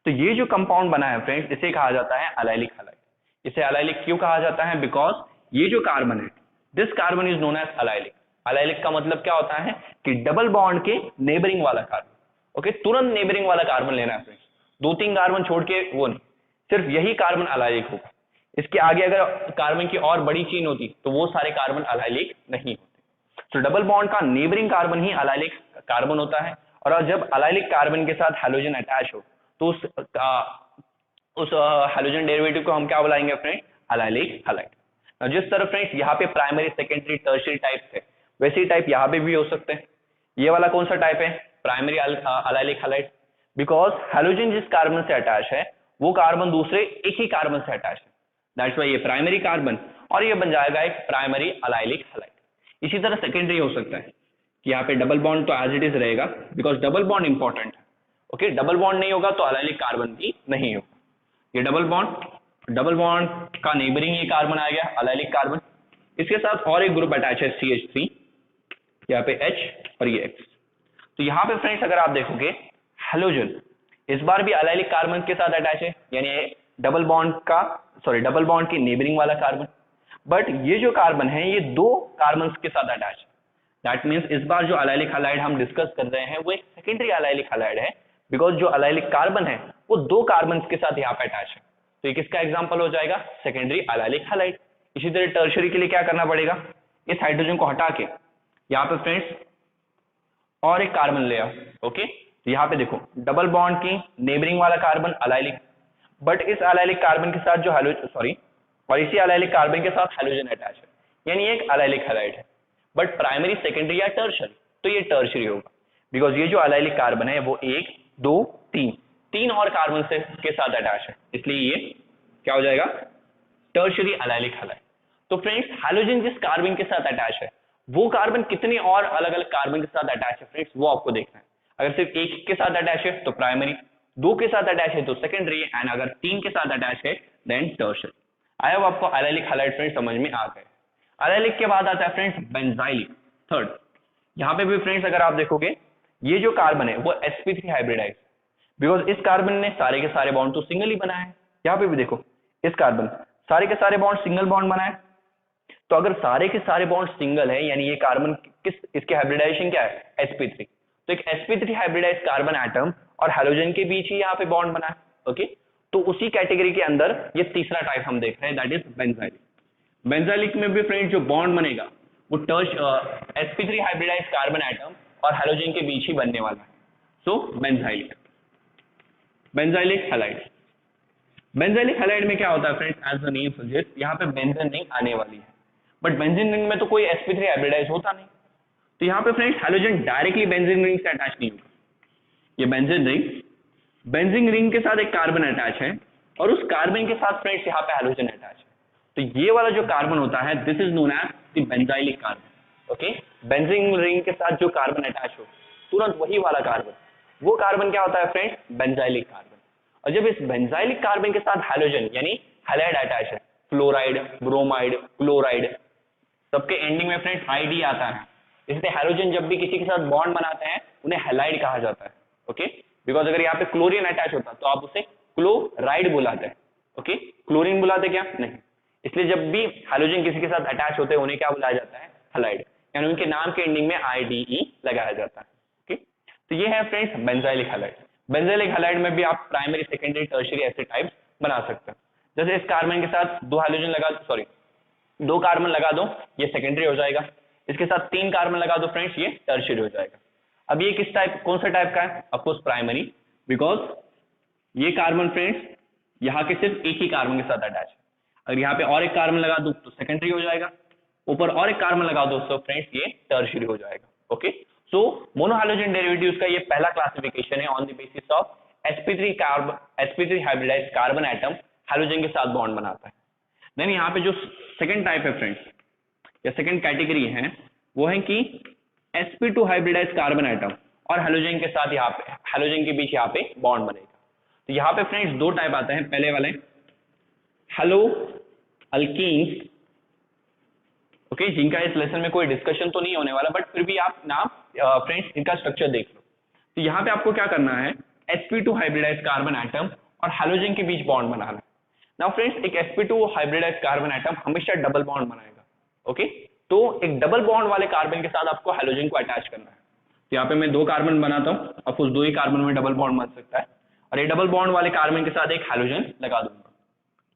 तो ये जो कंपाउंड बना है फ्रेंड्स इसे कहा जाता है अलाइलिक हैलाइड। इसे अलाइलिक क्यों कहा जाता है, बिकॉज ये जो कार्बन है this carbon is known as allylic. Allylic का मतलब क्या होता है कि डबल बॉन्ड के नेबरिंग वाला कार्बन। ओके, तुरंत नेबरिंग वाला कार्बन लेना है फ्रेंड्स, 2-3 कार्बन छोड़ के वो नहीं, सिर्फ यही कार्बन अलाइलिक होगा। इसके आगे अगर कार्बन की और बड़ी चेन होती तो वो सारे कार्बन अलाइलिक नहीं होते। तो डबल बॉन्ड का नेबरिंग कार्बन ही अलाइलिक कार्बन होता है। और जब अलाइलिक कार्बन के साथ हाइड्रोजन अटैच हो तो उस हाइड्रोजन डेरिवेटिव को हम क्या बुलाएंगे फ्रेंड, अलाइलिक हैलाइड। जिस तरह फ्रेंड्स यहाँ पे प्राइमरी, सेकेंडरी, टर्शियरी टाइप थे वैसे ही टाइप यहाँ पे भी हो सकते हैं। ये वाला कौन सा टाइप है, primary allylic halide, because hydrogen जिस कार्बन से अटैच है वो कार्बन दूसरे एक ही कार्बन से अटैच है, दैट्स व्हाई ये प्राइमरी कार्बन और ये बन जाएगा एक प्राइमरी अलाइलिक हैलाइड। इसी तरह सेकेंडरी हो सकता है कि यहाँ पे डबल बॉन्ड तो एज इट इज रहेगा बिकॉज डबल बॉन्ड इंपॉर्टेंट है। ओके, डबल बॉन्ड नहीं होगा तो अलाइलिक कार्बन भी नहीं होगा। ये डबल बॉन्ड का नेबरिंग ये कार्बन आ गया अलाइलिक कार्बन। इसके साथ और एक ग्रुप अटैच है CH3, यहाँ पे H और ये X। तो यहाँ पे फ्रेंड्स अगर आप देखोगे हाइड्रोजन इस बार भी अलाइलिक कार्बन के साथ अटैच है, यानी डबल बॉन्ड की नेबरिंग वाला कार्बन। बट ये जो कार्बन है ये 2 कार्बन के साथ अटैच है, दैट मीन्स इस बार जो अलाइलिक हैलाइड हम डिस्कस कर रहे हैं वो एक सेकेंडरी अलाइलिक हैलाइड है, बिकॉज जो अलाइलिक कार्बन है वो 2 कार्बन के साथ यहाँ पे अटैच है। तो ये किसका एग्जाम्पल हो जाएगा, सेकेंडरी अलाइलिक हैलाइड। इसी तरह टर्शियरी के लिए क्या करना पड़ेगा, इस हाइड्रोजन को हटा के यहाँ पे फ्रेंड्स और एक कार्बन ले आओ। ओके, तो यहाँ पे देखो डबल बॉन्ड की नेबरिंग वाला कार्बन अलाइलिक, बट इस अलाइलिक कार्बन के साथ जो और इसी अलाइलिक कार्बन के साथ हाइड्रोजन अटैच है, यानी एक अलाइलिक हैलाइड है। बट प्राइमरी, सेकेंडरी या टर्शियरी, तो ये टर्शियरी होगा बिकॉज ये जो अलाइलिक कार्बन है वो 1, 2, 3 और कार्बन से के साथ अटैच है, इसलिए ये क्या हो जाएगा, टर्शियरी अलाइलिक हैलाइड। तो फ्रेंड्स हाइड्रोजन जिस कार्बन के साथ अटैच है वो कार्बन कितने और अलग अलग कार्बन के साथ अटैच है फ्रेंड्स वो आपको देखना है। अगर सिर्फ एक के साथ अटैच है तो प्राइमरी, 2 के साथ अटैच है तो सेकेंडरी, एंड अगर 3 के साथ अटैच है देन टर्शियरी। आई होप आपको अलाइलिक हैलाइड फ्रेंड्स समझ में आ गए। अलाइलिक के बाद आता है फ्रेंड्स बेंजाइलिक, थर्ड। यहाँ पे भी फ्रेंड्स अगर आप देखोगे ये जो कार्बन है वो sp3 हाइब्रिडाइज, बिकॉज इस कार्बन ने सारे के सारे बॉन्ड तो सिंगल ही बनाए हैं। यहाँ पे भी देखो इस कार्बन सारे के सारे बॉन्ड सिंगल बॉन्ड बनाए, तो अगर सारे के सारे बॉन्ड सिंगल है यानी ये कार्बन इसके हाइब्रिडाइजेशन क्या है, sp3। तो एक sp3 हाइब्रिडाइज कार्बन एटम और हाइड्रोजन के बीच ही यहाँ पे बॉन्ड बना है। ओके, तो उसी कैटेगरी के अंदर ये तीसरा टाइप हम देख रहे हैं दैट इज बेंजाइलिक। बेंजाइलिक में भी फ्रेंड जो बॉन्ड बनेगा वो sp3 हाइब्रिडाइज कार्बन एटम और हाइड्रोजन के बीच ही बनने वाला है। So benzylic halide. Benzylic halide में क्या होता है friends, as the name suggest यहाँ पे बेंजीन रिंग आने वाली है, बट बेंजीन रिंग में तो कोई sp3 हाइब्रिडाइज होता नहीं। तो यहाँ पे friends hydrogen directly benzene ring से अटैच नहीं होगा। ये बेंजीन रिंग के साथ एक कार्बन अटैच है और उस कार्बन के साथ फ्रेंड्स यहाँ पे हाइड्रोजन अटैच है। तो ये वाला जो कार्बन होता है this is known as the benzylic carbon. Okay, benzene ring के साथ जो कार्बन अटैच हो तुरंत वही वाला कार्बन, वो कार्बन क्या होता है फ्रेंड्स, बेंजाइलिक कार्बन। और जब इस बेंजाइलिक कार्बन के साथ हाइड्रोजन यानी हैलाइड अटैच है, फ्लोराइड, ब्रोमाइड, क्लोराइड, सबके एंडिंग में फ्रेंड्स आईडी आता है, इसलिए हाइड्रोजन जब भी किसी के साथ बॉन्ड बनाते हैं उन्हें हैलाइड कहा जाता है। ओके, बिकॉज अगर यहाँ पे क्लोरीन अटैच होता तो आप उसे क्लोराइड बुलाते हैं। ओके, क्लोरीन बुलाते क्या नहीं, इसलिए जब भी हाइड्रोजन किसी के साथ अटैच होते हैं उन्हें क्या बुलाया जाता है, हैलाइड, यानी उनके नाम के एंडिंग में IDE लगाया जाता है। ओके, तो ये है friends benzylic halide. Benzylic halide में भी आप प्राइमरी, सेकेंडरी, टर्शियरी ऐसे टाइप्स बना सकते हैं। जैसे इस कार्बन के साथ दो हाइड्रोजन लगा, सॉरी दो कार्बन लगा दो, ये सेकेंडरी हो जाएगा। इसके साथ 3 कार्बन लगा दो फ्रेंड्स, ये टर्शियरी हो जाएगा। अब ये किस टाइप, कौन सा टाइप का है, ऑफकोर्स प्राइमरी, बिकॉज ये कार्बन फ्रेंड्स यहाँ के सिर्फ एक ही कार्बन के साथ अटैच है। अगर यहाँ पे और एक कार्बन लगा दो तो सेकेंडरी हो जाएगा, ऊपर और एक कार्बन लगा दो तो फ्रेंड्स ये टर्शियरी हो जाएगा। ओके, सो मोनोहाइड्रोजन डेरिवेटिव्स का ये पहला क्लासिफिकेशन है on the basis of sp3 hybridised carbon atom hydrogen के साथ बॉन्ड बनाता है। देन यहाँ पे जो सेकंड टाइप है फ्रेंड्स, या सेकंड कैटेगरी है, वो है कि sp2 हाइब्रिडाइज्ड कार्बन एटम और हाइड्रोजन के साथ यहाँ पे, हाइड्रोजन के बीच यहाँ पे बॉन्ड बनेगा। तो यहाँ पे फ्रेंड्स दो टाइप आते हैं, पहले वाले हेलो अल्कीन्स, ओके, जिनका इस लेसन में कोई डिस्कशन तो नहीं होने वाला, बट फिर भी आप नाम फ्रेंड्स इनका स्ट्रक्चर देख लो। तो यहाँ पे आपको क्या करना है, sp2 हाइब्रिडाइज्ड कार्बन एटम और हाइड्रोजन के बीच बॉन्ड बनाना है। नाउ फ्रेंड्स एक sp2 हाइब्रिडाइज्ड कार्बन एटम हमेशा डबल बॉन्ड बनाएगा। ओके, तो एक डबल बॉन्ड वाले कार्बन के साथ आपको हाइड्रोजन को अटैच करना है। तो यहाँ पे मैं 2 कार्बन बनाता हूँ, ऑफकोर्स 2 ही कार्बन में डबल बॉन्ड बन सकता है, और ये डबल बॉन्ड वाले कार्बन के साथ एक हाइड्रोजन लगा दूंगा।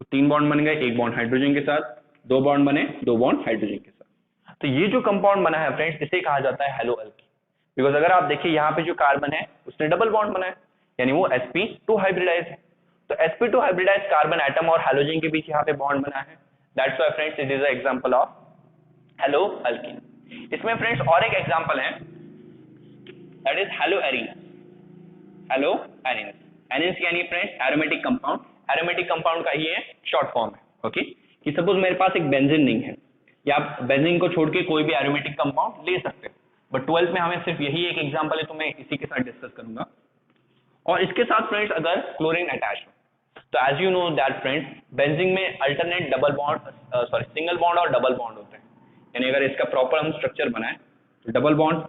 तो 3 बॉन्ड बन गए, 1 बॉन्ड हाइड्रोजन के साथ, 2 बॉन्ड बने, 2 बॉन्ड हाइड्रोजन के साथ। तो ये जो कंपाउंड बना है फ्रेंड्स, इसे कहा जाता है हेलो अल्कीन, बिकॉज अगर आप देखिए यहाँ पे जो कार्बन है उसने डबल बॉन्ड बनाया, यानी वो sp2 हाइब्रिडाइज है। तो sp2 हाइब्रिडाइज कार्बन एटम और हाइड्रोजन के बीच यहाँ पे बॉन्ड बना है, that's why friends it is a example of halo alkene. इसमें फ्रेंड्स और एक एग्जांपल है, that is halo arene. Halo arene, arene यानी friends aromatic compound, aromatic compound का ये शॉर्ट फॉर्म है। ओके, कि सपोज मेरे पास एक बेंजीन रिंग है, या आप बेंजीन को छोड़ के कोई भी एरोमेटिक कंपाउंड ले सकते हो, बट 12th में हमें सिर्फ यही एक एग्जांपल है, तो मैं इसी के साथ डिस्कस करूंगा। और इसके साथ फ्रेंड्स अगर क्लोरीन अटैच हो, तो as you know that friends benzene में alternate double bond, sorry single bond और डबल बॉन्ड होते हैं, यानी अगर इसका प्रॉपर हम स्ट्रक्चर बनाए तो double bond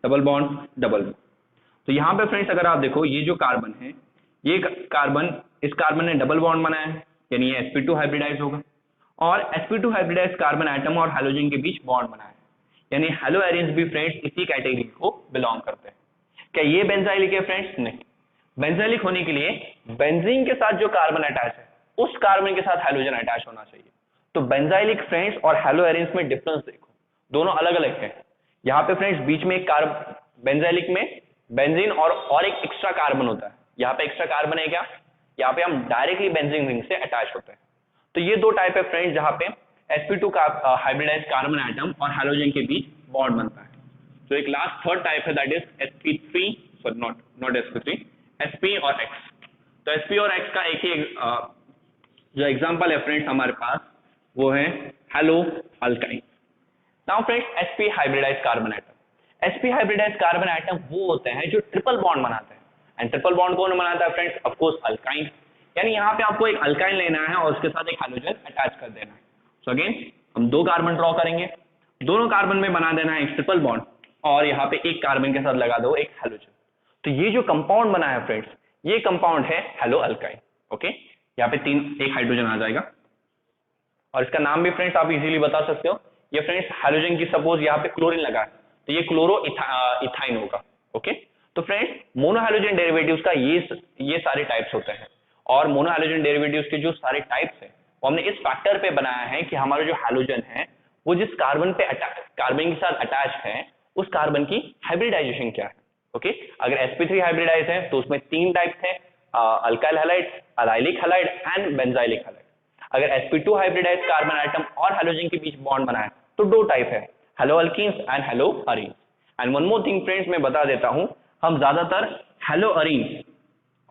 double bond double bond. तो यहाँ पे फ्रेंड्स अगर आप देखो ये जो कार्बन है, ये कार्बन, इस कार्बन ने डबल बॉन्ड बनाया है, यानी ये sp2 हाइब्रिडाइज होगा, और sp2 हाइब्रिडाइज कार्बन एटम और हाइड्रोजन के बीच बॉन्ड बनाया है, यानी हेलो एरीन्स भी फ्रेंड्स इसी कैटेगरी को बिलोंग करते हैं। क्या ये बेंजाइलिक है फ्रेंड्स? नहीं। बेंजाइलिक होने के लिए बेंजीन के साथ जो कार्बन अटैच है उस कार्बन के साथ हाइड्रोजन अटैच होना चाहिए। तो बेंजाइलिक फ्रेंड्स और हेलो एरीन्स में डिफरेंस देखो, दोनों अलग अलग है। यहाँ पे फ्रेंड्स बीच में एक बेंजाइलिक में बेंजीन और एक एक्स्ट्रा कार्बन होता है, यहाँ पे एक्स्ट्रा कार्बन है क्या, यहाँ पे हम डायरेक्टली बेंजीन रिंग से अटैच होते हैं। तो ये दो टाइप है फ्रेंड्स जहाँ पे sp2 का हाइब्रिडाइज कार्बन एटम और हाइड्रोजन के बीच बॉन्ड बनता है। तो एक लास्ट थर्ड टाइप है, that is sp3, sorry not sp3, sp और x। तो sp और x का एक ही जो एग्जांपल है फ्रेंड्स हमारे पास, वो है haloalkyne. Now friends sp hybridise carbon atom, sp hybridise carbon atom वो होते हैं जो ट्रिपल बॉन्ड बनाते हैं, एंड ट्रिपल बॉन्ड कौन बनाता है फ्रेंड्स? Of course alkyne. यानी यहाँ पे आपको एक अल्काइन लेना है और उसके साथ एक हाइड्रोजन अटैच कर देना है। सो अगेन हम 2 कार्बन ड्रॉ करेंगे, दोनों कार्बन में बना देना है एक ट्रिपल बॉन्ड, और यहाँ पे एक कार्बन के साथ लगा दो एक हाइड्रोजन। तो ये जो कंपाउंड बना है फ्रेंड्स, ये कंपाउंड है हेलो अल्काइन। ओके, यहाँ पे एक हाइड्रोजन आ जाएगा, और इसका नाम भी फ्रेंड्स आप इजीली बता सकते हो। ये फ्रेंड्स हाइड्रोजन की सपोज यहाँ पे क्लोरीन लगा है, तो ये क्लोरो इथाइन होगा। ओके, तो फ्रेंड्स मोनोहाइड्रोजन डेरिवेटिव्स का ये सारे टाइप्स होते हैं, और मोनोहाइड्रोजन डेरिवेटिव्स के जो सारे टाइप्स हैं वो हमने इस फैक्टर पे बनाया है कि हमारा जो हाइड्रोजन है वो जिस कार्बन के साथ अटैच है उस कार्बन की हाइब्रिडाइजेशन क्या है। ओके, अगर sp3 हाइब्रिडाइज है तो उसमें 3 टाइप्स हैं, alkyl halide, allylic halide and benzylic halide. अगर sp2 हाइब्रिडाइज कार्बन एटम और हाइड्रोजन के बीच बॉन्ड बना है तो 2 टाइप है, hello alkenes and hello arenes. And one more thing friends मैं बता देता हूं, हम ज्यादातर हेलो अरीन्स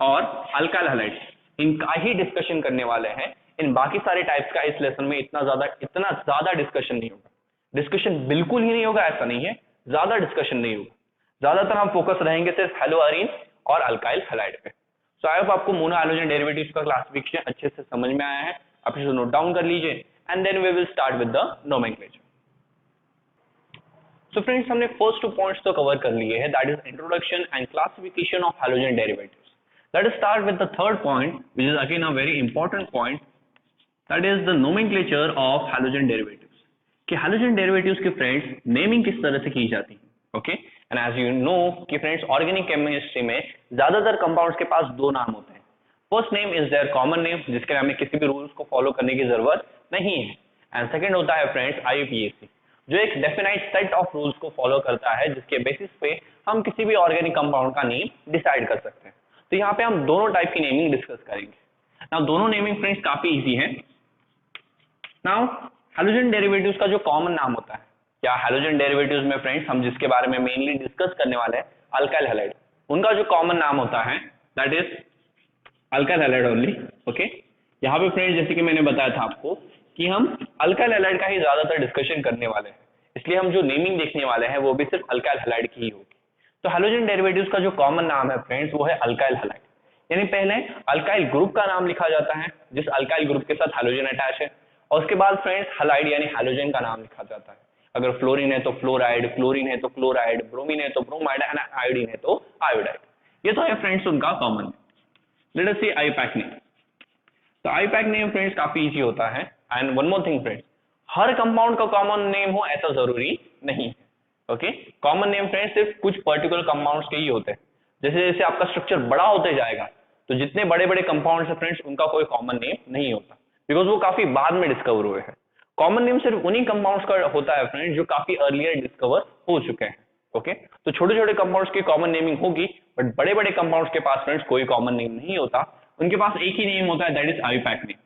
और अल्काइल हैलाइड इनका ही डिस्कशन करने वाले हैं। इन बाकी सारे टाइप्स का इस लेसन में इतना ज्यादा डिस्कशन नहीं होगा। डिस्कशन बिल्कुल ही नहीं होगा ऐसा नहीं है, ज्यादा डिस्कशन नहीं होगा, ज्यादातर हम फोकस रहेंगे सिर्फ हेलो अरीन और अल्काइल हैलाइड पे। सो आई होप आपको मोनोहाइड्रोजन डेरिवेटिव्स का क्लासिफिकेशन अच्छे से समझ में आया है, आप इसे नोट डाउन कर लीजिए, and then we will start with the nomenclature. So friends हमने फर्स्ट 2 पॉइंट्स तो कवर कर लिए हैं, that is introduction and classification of hydrogen derivatives. Let us start with the third point, which is again a very important point, that is the nomenclature of halogen derivatives. कि halogen derivatives के फ्रेंड्स नेमिंग किस तरह से की जाती है, okay. And as you know कि फ्रेंड्स ऑर्गेनिक केमिस्ट्री में ज्यादातर कंपाउंड्स के पास दो नाम होते हैं। First name is their common name, जिसके हमें किसी भी रूल्स को फॉलो करने की जरूरत नहीं है, एंड सेकंड होता है फ्रेंड्स IUPAC, जो एक डेफिनाइट सेट ऑफ रूल्स को फॉलो करता है, जिसके बेसिस पे हम किसी भी ऑर्गेनिक कंपाउंड का नेम डिसाइड कर सकते हैं। तो यहाँ पे हम दोनों टाइप की नेमिंग डिस्कस करेंगे। नाउ दोनों नेमिंग फ्रेंड्स काफी इजी है। नाउ हैलोजन डेरिवेटिव्स का जो कॉमन नाम होता है, क्या हैलोजन डेरिवेटिव्स में फ्रेंड्स हम जिसके बारे में मेनली डिस्कस करने वाले हैं अल्काइल हैलाइड, उनका जो कॉमन नाम होता है that is alkyl halide only, okay. यहाँ पे फ्रेंड्स जैसे कि मैंने बताया था आपको कि हम अल्काइल हैलाइड का ही ज्यादातर डिस्कशन करने वाले हैं, इसलिए हम जो नेमिंग देखने वाले हैं वो भी सिर्फ अल्काइल हैलाइड की ही होगी। तो हैलोजन डेरिवेटिव्स का जो कॉमन नाम है फ्रेंड्स वो है अल्काइल हैलाइड, यानी पहले अल्काइल ग्रुप का नाम लिखा जाता है जिस अल्काइल ग्रुप के साथ हैलोजन अटैच है, और उसके बाद फ्रेंड्स हैलाइड यानी हैलोजन का नाम लिखा जाता है। अगर फ्लोरीन है तो फ्लोराइड, क्लोरीन है तो क्लोराइड, ब्रोमीन है तो ब्रोमाइड, एंड आयोडीन है तो आयोडाइड। ये तो है फ्रेंड्स उनका कॉमन। लेट अस सी IUPAC नेम। तो IUPAC नेम फ्रेंड्स काफी इजी होता है। And one more thing friends, her compound का कॉमन नेम हो ऐसा जरूरी नहीं है, ओके। कॉमन नेम फ्रेंड्स सिर्फ कुछ पर्टिकुलर कंपाउंड्स के ही होते हैं। जैसे जैसे आपका स्ट्रक्चर बड़ा होते जाएगा तो जितने बड़े बड़े कंपाउंड्स हैं फ्रेंड्स उनका कोई कॉमन नेम नहीं होता, बिकॉज वो काफी बाद में डिस्कवर हुए हैं। कॉमन नेम सिर्फ उन्हीं कंपाउंड्स का होता है फ्रेंड्स जो काफी अर्लियर डिस्कवर हो चुके हैं, ओके। तो छोटे छोटे कंपाउंड्स की कॉमन नेमिंग होगी, बट बड़े बड़े कंपाउंड्स के पास फ्रेंड्स कोई कॉमन नेम नहीं होता, उनके पास एक ही नेम होता है, that is IUPAC name.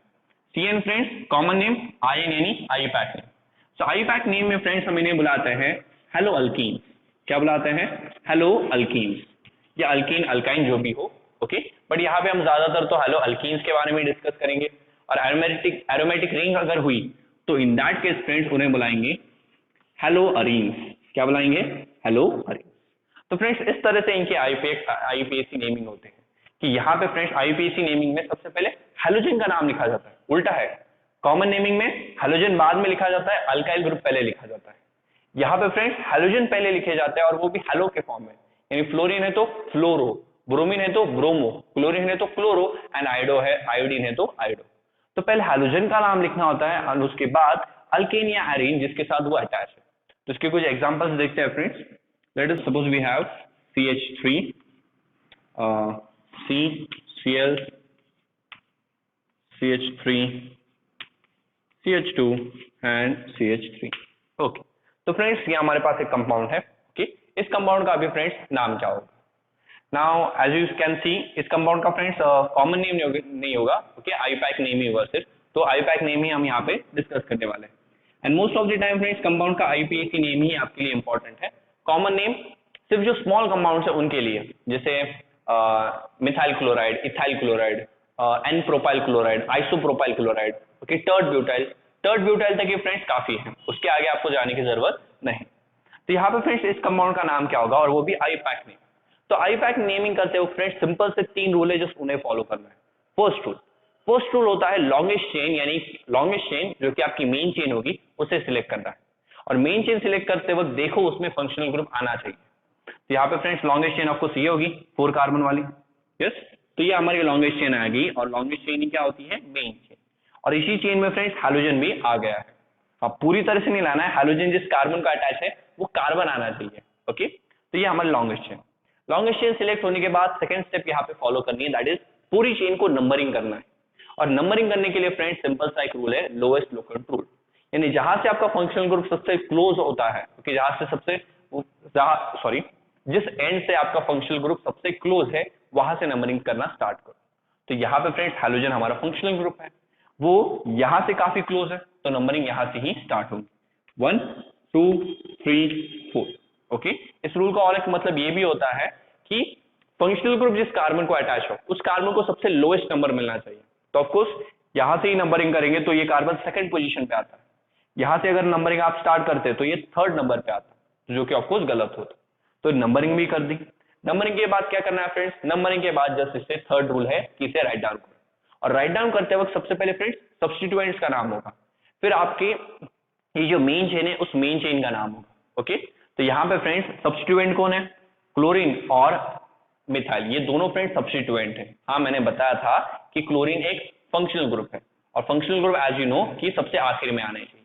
CN friends common name, IN यानी IUPAC नेम। सो IUPAC नेम में फ्रेंड्स हम इन्हें बुलाते हैं हेलो अल्कीन। क्या बुलाते हैं? हेलो अल्कीन, या अल्कीन अल्काइन जो भी हो, ओके। बट यहाँ पे हम ज्यादातर तो हेलो अल्कीन्स के बारे में डिस्कस करेंगे, और एरोमेटिक रिंग अगर हुई तो इन दैट केस फ्रेंड्स उन्हें बुलाएंगे हेलो अरीन्स। क्या बुलाएंगे? Hello arenes. तो फ्रेंड्स इस तरह से इनके IUPAC नेमिंग होते हैं कि यहाँ पे फ्रेंड्स IUPAC नेमिंग में सबसे पहले हैलोजन का नाम लिखा जाता है, उल्टा है। कॉमन नेमिंग में हैलोजन बाद में लिखा जाता है, अल्काइल ग्रुप पहले लिखा जाता है। यहाँ पे फ्रेंड्स हैलोजन पहले लिखे जाते हैं और वो भी हेलो के फॉर्म में, यानी फ्लोरीन है तो फ्लोरो, ब्रोमीन है तो ब्रोमो, क्लोरीन है तो क्लोरो, एंड आयोडीन है तो आयोडो। तो पहले हैलोजन का नाम लिखना होता है और उसके बाद अल्केन या एरीन जिसके साथ वो अटैच है। तो इसके कुछ एग्जांपल्स देखते हैं friends. Let us suppose we have CH3 CCl CH3 CH2 and CH3, okay. तो फ्रेंड्स ये हमारे पास एक कंपाउंड है, ओके। इस कंपाउंड का अभी फ्रेंड्स नाम क्या होगा? Now as you can see इस कंपाउंड का फ्रेंड्स कॉमन नेम नहीं होगा, ओके। IUPAC नेम ही होगा सिर्फ, तो IUPAC नेम ही हम यहाँ पे डिस्कस करने वाले हैं। And most of the time friends compound का IUPAC नेम ही आपके लिए इंपॉर्टेंट है। कॉमन नेम सिर्फ जो स्मॉल कंपाउंड है उनके लिए, जैसे methyl chloride, ethyl chloride, n propyl chloride, isopropyl chloride, okay. Tert butyl तक ये फ्रेंड्स काफी है, उसके आगे आपको जाने की जरूरत नहीं। तो यहाँ पे फ्रेंड्स इस कंपाउंड का नाम क्या होगा, और वो भी IUPAC नेम। तो IUPAC नेमिंग करते हो फ्रेंड्स सिंपल से 3 रूल है जो उन्हें फॉलो करना है। फर्स्ट रूल होता है लॉन्गेस्ट चेन, यानी लॉन्गेस्ट चेन जो कि आपकी मेन चेन होगी उसे सिलेक्ट करना है, और मेन चेन सिलेक्ट करते वक्त देखो उसमें फंक्शनल ग्रुप आना चाहिए। तो यहाँ पे फ्रेंड्स लॉन्गेस्ट चेन आपको ये होगी 4 कार्बन वाली, यस। तो ये हमारी लॉन्गेस्ट चेन आएगी, और लॉन्गेस्ट चेन ही क्या होती है? Main chain. और इसी चेन में फ्रेंड्स हैलोजन भी आ गया है। अब पूरी तरह से नहीं लाना है, हैलोजन जिस कार्बन का अटैच है वो कार्बन आना चाहिए, ओके। तो ये हमारी लॉन्गेस्ट चेन सिलेक्ट होने के बाद सेकंड स्टेप यहाँ पे फॉलो करनी है, दैट इज पूरी चेन को नंबरिंग करना है। और नंबरिंग करने के लिए फ्रेंड्स सिंपल सा एक रूल है, लोएस्ट लोकल रूल, यानी जहां से आपका फंक्शनल ग्रुप सबसे क्लोज होता है, ओके, जिस एंड से आपका फंक्शनल ग्रुप सबसे क्लोज है वहां से नंबरिंग करना स्टार्ट करो। तो यहाँ पे फ्रेंड्स हैलोजन हमारा फंक्शनल ग्रुप है, वो यहां से काफी क्लोज है, तो नंबरिंग यहां से ही स्टार्ट होगी, 1 2 3 4, ओके। इस रूल का और एक मतलब ये भी होता है कि फंक्शनल ग्रुप जिस कार्बन को अटैच हो उस कार्बन को सबसे लोएस्ट नंबर मिलना चाहिए। तो ऑफकोर्स यहां से ही नंबरिंग करेंगे तो ये कार्बन सेकंड पोजीशन पे आता है, यहां से अगर नंबरिंग आप स्टार्ट करते तो ये थर्ड नंबर पे आता है, जो कि ऑफकोर्स गलत होता। तो नंबरिंग भी कर दी। नंबरिंग के बाद क्या करना है फ्रेंड्स? नंबरिंग के बाद जस्ट इसे थर्ड रूल है कि इसे राइट डाउन करो, और राइट डाउन करते वक्त सबसे पहले फ्रेंड्स सब्स्टिट्यूएंट्स का नाम होगा, फिर आपके ये जो मेन चेन है उस मेन चेन का नाम होगा, ओके। तो यहाँ पे फ्रेंड्स सब्स्टिट्यूएंट कौन है? क्लोरीन और मिथाइल, ये दोनों फ्रेंड्स सब्स्टिट्यूएंट है। हाँ मैंने बताया था कि क्लोरीन एक फंक्शनल ग्रुप है और functional group as you know कि सबसे आखिर में आना चाहिए।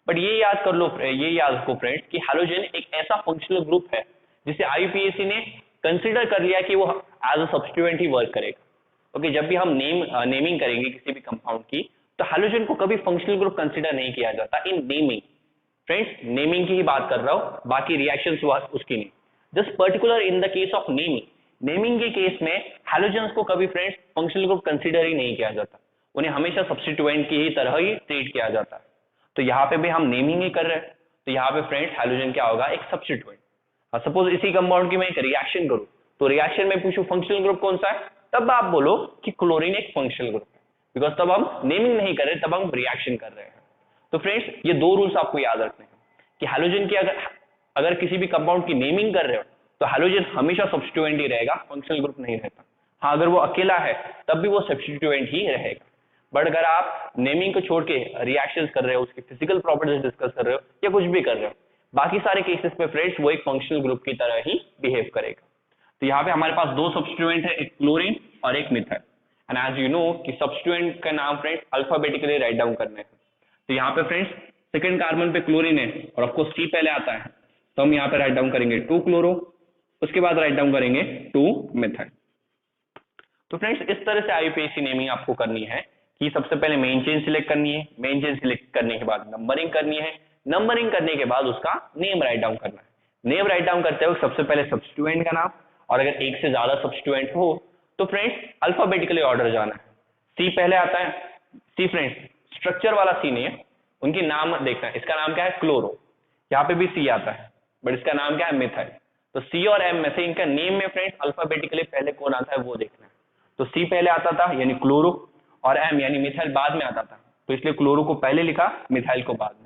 बट ये याद कर लो, ये याद रखो फ्रेंड्स कि हैलोजन एक ऐसा फंक्शनल ग्रुप है जिसे आईयूपीएसी ने कंसीडर कर लिया कि वो एज अ सब्स्टिट्यूएंट ही वर्क करेगा। ओके, जब भी हम नेमिंग करेंगे किसी भी कंपाउंड की तो हैलोजन को कभी फंक्शनल ग्रुप कंसीडर नहीं किया जाता इन नेमिंग। फ्रेंड्स नेमिंग की ही बात कर रहा हूं, बाकी रिएक्शंस उसकी नहीं। Just particular in the case of naming के केस में हैलोजेंस को कभी फ्रेंड्स फंक्शनल ग्रुप कंसीडर ही नहीं किया जाता, उन्हें हमेशा सब्स्टिट्यूएंट की ही तरह ही ट्रीट किया जाता है। तो यहाँ पे भी हम नेमिंग ही कर रहे हैं, तो यहाँ पे फ्रेंड्स हैलोजन क्या होगा, एक सब्स्टिट्यूएंट। सपोज इसी कंपाउंड की मैं एक रिएक्शन करूं तो रिएक्शन में पूछूं फंक्शनल ग्रुप कौन सा है, तब आप बोलो कि क्लोरीन एक फंक्शनल ग्रुप है, बिकॉज तब हम नेमिंग नहीं कर रहे, तब हम रिएक्शन कर रहे हैं। तो फ्रेंड्स ये दो रूल्स आपको याद रखने हैं कि हैलोजन की अगर किसी भी कंपाउंड की नेमिंग कर रहे हो तो हैलोजन हमेशा सब्स्टिट्यूएंट ही रहेगा, फंक्शनल ग्रुप नहीं रहता। हाँ अगर वो अकेला है तब भी वो सब्स्टिट्यूएंट ही रहेगा। बट अगर आप नेमिंग को छोड़ के रिएक्शंस कर रहे हो, उसकी फिजिकल प्रॉपर्टीज डिस्कस कर रहे हो या कुछ भी कर रहे हो, बाकी सारे केसेस में फ्रेंड्स वो एक फंक्शनल ग्रुप की तरह ही बिहेव करेगा। तो यहाँ पे हमारे पास दो सब्स्टिट्यूएंट है, एक क्लोरीन और एक methyl. And as you know कि सब्स्टिट्यूएंट का नाम फ्रेंड्स अल्फाबेटिकली राइट डाउन करना है। तो यहाँ पे फ्रेंड्स सेकंड कार्बन पे क्लोरीन है और ऑफ कोर्स सी पहले आता है, तो हम यहाँ पे राइट डाउन करेंगे 2 क्लोरो, उसके बाद राइट डाउन करेंगे 2 मिथाइल। तो फ्रेंड्स इस तरह से आईयूपीएसी नेमिंग आपको करनी है कि सबसे पहले मेन चेन सिलेक्ट करनी है, मेन चेन सिलेक्ट करने के बाद नंबरिंग करनी है, नंबरिंग करने के बाद उसका नेम राइट डाउन करना है। नेम राइट डाउन करते हुए सबसे पहले सब्स्टिट्यूएंट का नाम, और अगर एक से ज्यादा सब्स्टिट्यूएंट हो तो फ्रेंड्स अल्फाबेटिकली ऑर्डर जाना है। सी पहले आता है, सी फ्रेंड्स स्ट्रक्चर वाला सी नहीं है, उनकी नाम देखना है। इसका नाम क्या है, क्लोरो, यहाँ पे भी सी आता है बट इसका नाम क्या है, मिथाइल। तो सी और एम में से इनका नेम में फ्रेंड्स अल्फाबेटिकली पहले कौन आता है वो देखना है। तो सी पहले आता था यानी क्लोरो, और एम यानी मिथाइल बाद में आता था, तो इसलिए क्लोरो को पहले लिखा, मिथाइल को बाद में।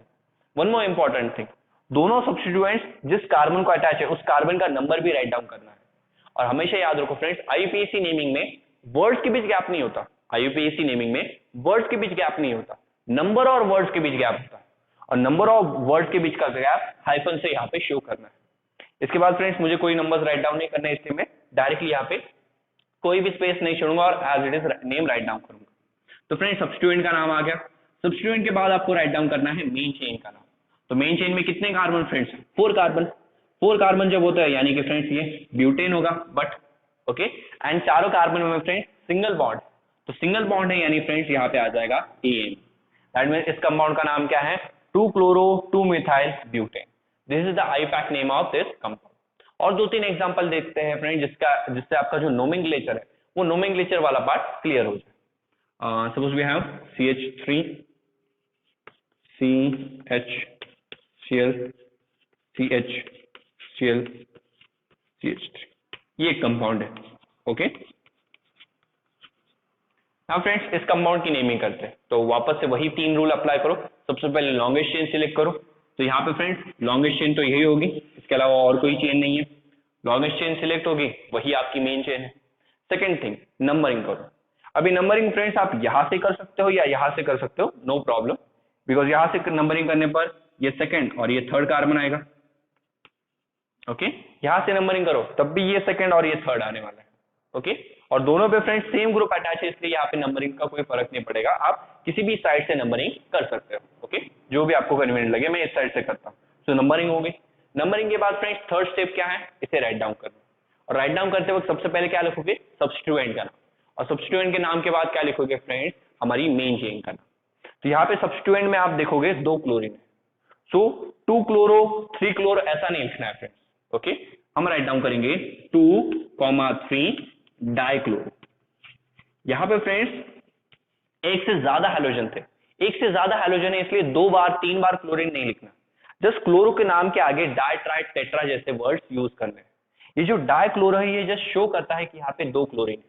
वन मोर इंपॉर्टेंट थिंग, दोनों सब्स्टिट्यूएंट्स जिस कार्बन को अटैच है उस कार्बन का नंबर भी राइट डाउन करना है। और हमेशा याद रखो फ्रेंड्स आईयूपीएसी नेमिंग में वर्ड्स के बीच गैप नहीं होता, आईयूपीएसी नेमिंग में वर्ड्स के बीच गैप नहीं होता, नंबर और वर्ड्स के बीच गैप होता है, और नंबर और वर्ड्स के बीच का गैप हाइफन से यहाँ पे शो करना है। इसके बाद फ्रेंड्स मुझे कोई नंबर्स राइट डाउन नहीं करना है, इसलिए मैं डायरेक्टली यहाँ पे कोई भी स्पेस नहीं छोड़ूंगा और as it is name write down करूंगा। तो फ्रेंड्स सब्स्टिट्यूएंट का नाम आ गया, सब्स्टिट्यूएंट के बाद आपको राइट डाउन करना है मेन चेन का नाम। तो मेन चेन में कितने कार्बन फ्रेंड्स, 4 कार्बन। 4 कार्बन जब होता है यानी कि फ्रेंड्स ये ब्यूटेन होगा, बट ओके, एंड चारों कार्बन में फ्रेंड्स सिंगल बॉन्ड, तो सिंगल बॉन्ड है यानी फ्रेंड्स यहाँ पे आ जाएगा एन। दैट मींस इस कंपाउंड का नाम क्या है, 2 chloro 2 methyl butane. This is the IUPAC name of this compound. और 2-3 एग्जांपल देखते हैं फ्रेंड जिससे आपका जो नोमेनक्लेचर है वो नोमेनक्लेचर वाला पार्ट क्लियर हो जाए। Suppose we have CH3 CHCl CHCl CH3, ये एक कंपाउंड है। ओके, now फ्रेंड्स इस कंपाउंड की नेमिंग करते हैं, तो वापस से वही 3 रूल अप्लाई करो। सबसे पहले लॉन्गेस्ट चेन सिलेक्ट करो, तो यहाँ पे फ्रेंड्स लॉन्गेस्ट चेन तो यही होगी, इसके अलावा और कोई चेन नहीं है। लॉन्गेस्ट चेन सिलेक्ट होगी, वही आपकी मेन चेन है। सेकंड थिंग, नंबरिंग करो। अभी नंबरिंग फ्रेंड्स आप यहाँ से कर सकते हो या यहाँ से कर सकते हो, नो प्रॉब्लम, बिकॉज यहाँ से नंबरिंग करने पर ये सेकंड और ये थर्ड कार्बन आएगा। ओके, यहाँ से नंबरिंग करो तब भी ये सेकंड और ये थर्ड आने वाला है। ओके, और दोनों पे फ्रेंड्स सेम ग्रुप अटैच है, इसलिए यहाँ पे नंबरिंग का कोई फर्क नहीं पड़ेगा, आप किसी भी साइड से नंबरिंग कर सकते हो। ओके, जो भी आपको कन्वीनियंट लगे, मैं इस साइड से करता हूँ। तो नंबरिंग होगी। नंबरिंग के बाद फ्रेंड्स थर्ड स्टेप क्या है, इसे राइट डाउन करना। और राइट डाउन करते वक्त सबसे पहले क्या लिखोगे, सब्स्टिट्यूएंट का नाम, और सब्स्टिट्यूएंट के नाम के बाद क्या लिखोगे फ्रेंड्स, हमारी मेन चेन का नाम। तो यहाँ पे सब्स्टिट्यूएंट में आप देखोगे 2 क्लोरीन है, सो 2 क्लोरो 3 क्लोरो ऐसा नहीं लिखना है फ्रेंड्स। ओके, हम राइट डाउन करेंगे 2,3 डाइक्लोरो। यहाँ पे फ्रेंड्स एक से ज्यादा हैलोजन थे, एक से ज्यादा हैलोजन है, इसलिए 2 बार 3 बार क्लोरीन नहीं लिखना, जस्ट क्लोरो के नाम के आगे डाई ट्राई टेट्रा जैसे वर्ड्स यूज करने हैं। ये जो डाइक्लोरो है ये जस्ट शो करता है कि यहाँ पे 2 क्लोरीन है,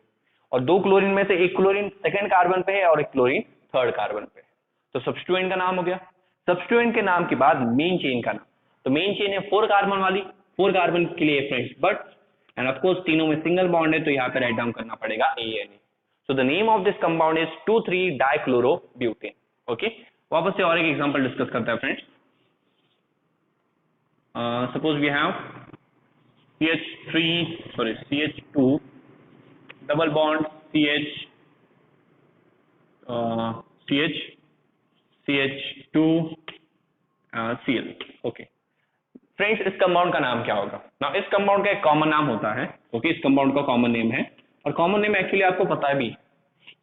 और 2 क्लोरीन में से एक क्लोरीन सेकंड कार्बन पे है और एक क्लोरीन थर्ड कार्बन पे है। तो सब्स्टिट्यूएंट का नाम हो गया। सब्स्टिट्यूएंट के नाम के बाद मेन चेन का नाम, तो मेन चेन है 4 कार्बन वाली, 4 कार्बन के लिए friends but end of course तीनों में सिंगल बॉन्ड है, तो यहाँ पे राइट डाउन करना पड़ेगा ANA। So the name of this compound is 2,3 dichlorobutane. Okay, वापस से और एक एग्जांपल डिस्कस करते हैं friends. Suppose we have CH2 double bond CH2 Cl। Okay friends, इस कंपाउंड का नाम क्या होगा ना? इस कंपाउंड का एक कॉमन नाम होता है। ओके, इस कंपाउंड का कॉमन नेम है, और कॉमन नेम एक्चुअली आपको पता है भी,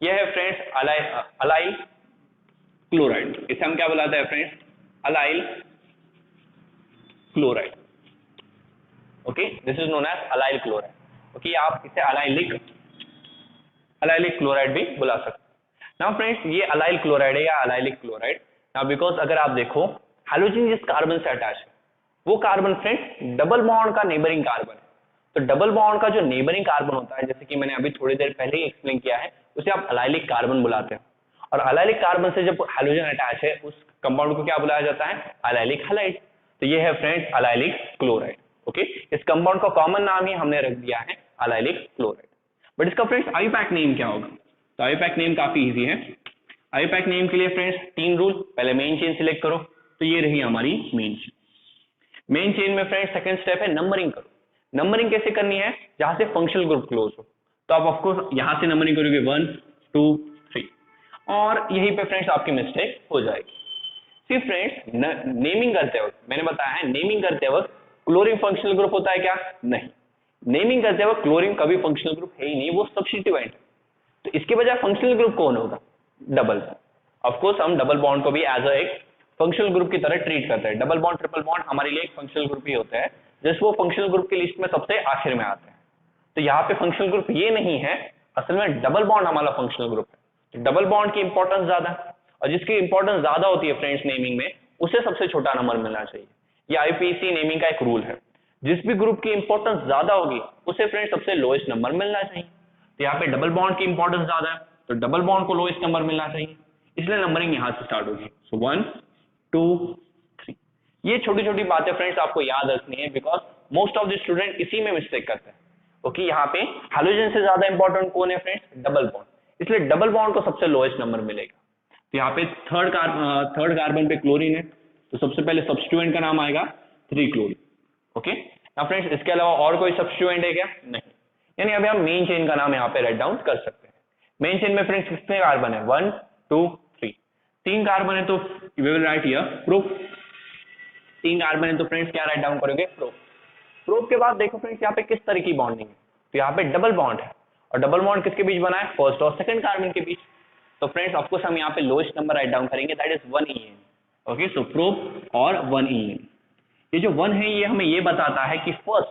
यह है फ्रेंड्स अलाइल क्लोराइड। इसे हम क्या बुलाते हैं friends? Allyl chloride. Okay, this is known as allyl chloride. Okay, आप इसे अलाइलिक क्लोराइड भी बुला सकते हैं। नाउ फ्रेंड्स, ये अलाइल क्लोराइड है या अलाइलिक क्लोराइड। नाउ बिकॉज अगर आप देखो, हाइड्रोजन जिस कार्बन से अटैच है वो कार्बन फ्रेंड्स डबल बॉन्ड का नेबरिंग कार्बन है। तो डबल बॉन्ड का जो नेबरिंग कार्बन होता है, जैसे कि मैंने अभी थोड़ी देर पहले ही एक्सप्लेन किया है, उसे आप अलाइलिक कार्बन बुलाते हैं। और अलाइलिक कार्बन से जब हाइड्रोजन अटैच है, उस कंपाउंड को क्या बुलाया जाता है? Allylic halide. तो ये है फ्रेंड्स अलाइलिक क्लोराइड। ओके, इस कंपाउंड का कॉमन नाम ही हमने रख दिया है अलाइलिक क्लोराइड। बट इसका फ्रेंड्स आईयूपैक नेम क्या होगा? तो आईयूपैक नेम काफी इजी है। आईयूपैक नेम के लिए फ्रेंड्स 3 रूल। पहले मेन चेन सिलेक्ट करो, तो ये रही हमारी मेन चेन। मेन चेन में फ्रेंड्स सेकंड स्टेप है नंबरिंग करो। नंबरिंग कैसे करनी है? जहां से फंक्शनल ग्रुप क्लोज हो, तो आप ऑफकोर्स यहां से नंबरिंग करोगे 1 2 3, और यहीं पे फ्रेंड्स आपकी मिस्टेक हो जाएगी। सिर्फ फ्रेंड्स नेमिंग करते वक्त, मैंने बताया है नेमिंग करते वक्त क्लोरीन फंक्शनल ग्रुप होता है क्या? नहीं। नेमिंग करते वक्त क्लोरीन कभी फंक्शनल ग्रुप है ही नहीं, वो सब्स्टिट्यूएंट है। तो इसके बजाय फंक्शनल ग्रुप कौन होगा? Double bond. ऑफ कोर्स हम डबल बॉन्ड को भी एज एक फंक्शनल ग्रुप की तरह ट्रीट करते हैं। डबल बॉन्ड ट्रिपल बॉन्ड हमारे लिए एक फंक्शनल ग्रुप ही होता है, जस्ट वो फंक्शनल ग्रुप की लिस्ट में सबसे आखिर में आते हैं। तो यहाँ पे फंक्शनल ग्रुप ये नहीं है, असल में डबल बॉन्ड हमारा फंक्शनल ग्रुप है। तो डबल बॉन्ड की इंपॉर्टेंस ज्यादा है, और जिसकी इंपॉर्टेंस ज्यादा होती है फ्रेंड्स नेमिंग में, उसे सबसे छोटा नंबर मिलना चाहिए। ये आईपीसी नेमिंग का एक रूल है। जिस भी ग्रुप की इंपॉर्टेंस ज्यादा होगी उसे फ्रेंड्स सबसे लोएस्ट नंबर मिलना चाहिए। तो यहाँ पे डबल बॉन्ड की इंपॉर्टेंस ज्यादा है, तो डबल बॉन्ड को लोएस्ट नंबर मिलना चाहिए, इसलिए नंबरिंग यहाँ से स्टार्ट होगी। सो 1 2 3। ये छोटी छोटी बातें फ्रेंड्स आपको याद रखनी है, because most of the student इसी में मिस्टेक करते हैं। ओके, यहाँ पे हाइड्रोजन से ज्यादा इंपॉर्टेंट कौन है फ्रेंड्स? डबल बॉन्ड, इसलिए डबल बॉन्ड को सबसे लोएस्ट नंबर मिलेगा। तो यहाँ पे थर्ड कार्बन पे क्लोरीन है, तो सबसे पहले सब्स्टिट्यूएंट का नाम आएगा 3 क्लोरीन। ओके, ना फ्रेंड्स इसके अलावा और कोई सब्स्टिट्यूएंट है क्या? नहीं। यानी अभी हम मेन चेन का नाम यहाँ पे राइट डाउन कर सकते हैं। मेन चेन में फ्रेंड्स कितने कार्बन है? 1 2 3। 3 कार्बन है तो we will write here prop. 3 carbon है तो फ्रेंड्स क्या राइट डाउन करोगे? प्रोप। प्रोप के बाद देखो फ्रेंड्स यहाँ पे किस तरह की बॉन्डिंग है, तो यहाँ पे डबल बॉन्ड है, और डबल बॉन्ड किसके बीच बना है? फर्स्ट और सेकंड कार्बन के बीच। तो फ्रेंड्स ऑफकोर्स हम यहाँ पे लोएस्ट नंबर राइट डाउन करेंगे, that is 1 EN। Okay, so prop और 1 EN। ये जो 1 है ये हमें ये बताता है कि फर्स्ट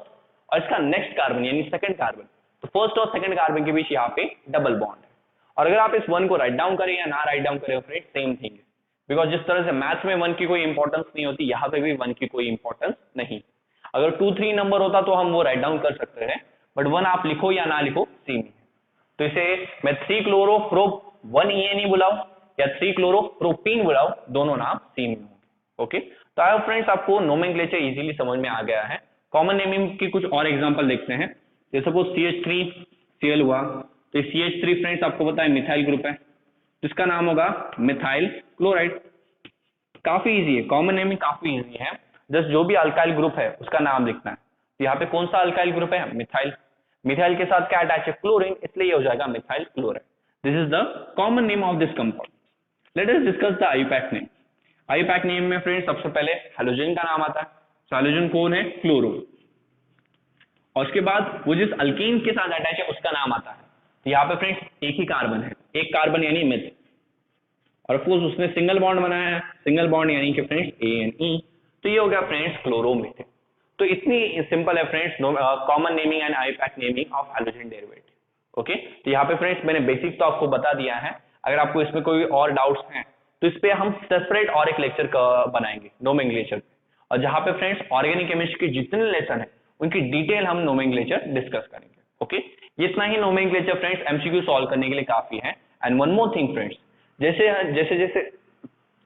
और इसका नेक्स्ट कार्बन यानी सेकंड कार्बन, तो फर्स्ट और सेकंड कार्बन के बीच यहाँ पे डबल बॉन्ड है। और अगर आप इस 1 को राइट डाउन करें या ना राइट डाउन करें फ्रेंड्स सेम थिंग है, बिकॉज जिस तरह से मैथ्स में 1 की कोई इंपॉर्टेंस नहीं होती, यहाँ पे भी 1 की कोई इंपॉर्टेंस नहीं। अगर 2 3 नंबर होता तो हम वो राइट डाउन कर सकते हैं, बट 1 आप लिखो या ना लिखो सेम है। तो इसे मैं 3 क्लोरो प्रोप 1 EN ही बुलाऊं या 3 क्लोरो प्रोपीन बुलाऊं, दोनों नाम सेम ही होंगे। ओके, तो आई होप फ्रेंड्स आपको नोमेनक्लेचर इजीली समझ में आ गया है। कॉमन नेमिंग की कुछ और एग्जांपल देखते हैं। जैसे सपोज CH3Cl हुआ, तो CH3 फ्रेंड्स आपको पता है मिथाइल ग्रुप है, जिसका नाम होगा मिथाइल क्लोराइड। काफी इजी है, कॉमन नेमिंग काफी इजी है, जस्ट जो भी अल्काइल ग्रुप है उसका नाम लिखना है। तो यहाँ पे कौन सा अल्काइल ग्रुप है? मिथाइल। मिथाइल के साथ क्या अटैच है? क्लोरीन, इसलिए ये हो जाएगा methyl chloride. This is the common name of this compound. Let us discuss the IUPAC name. IUPAC name में फ्रेंड्स सबसे पहले हाइड्रोजन का नाम आता है। हाइड्रोजन कौन है? क्लोरो। और उसके बाद वो जिस अल्कीन के साथ अटैच है उसका नाम आता है। तो यहाँ पे फ्रेंड्स एक ही कार्बन है, एक कार्बन यानी मिथ, और ऑफकोर्स उसने सिंगल बॉन्ड बनाया है, सिंगल बॉन्ड यानी कि फ्रेंड्स ANE। तो ये हो गया फ्रेंड्स क्लोरोमीथेन। तो इतनी सिंपल है friends common naming and IUPAC naming of hydrogen derivative. Okay, तो यहाँ पे फ्रेंड्स मैंने बेसिक तो आपको बता दिया है। अगर आपको इसमें कोई और डाउट्स हैं तो इस पे हम सेपरेट और एक लेक्चर बनाएंगे नोमेनक्लेचर पे, और जहाँ पे फ्रेंड्स ऑर्गेनिक केमिस्ट्री के जितने लेसन है उनकी डिटेल हम नोमेनक्लेचर डिस्कस करेंगे। ओके, इतना ही नोमेनक्लेचर फ्रेंड्स MCQ सॉल्व करने के लिए काफी है। And one more thing friends, जैसे जैसे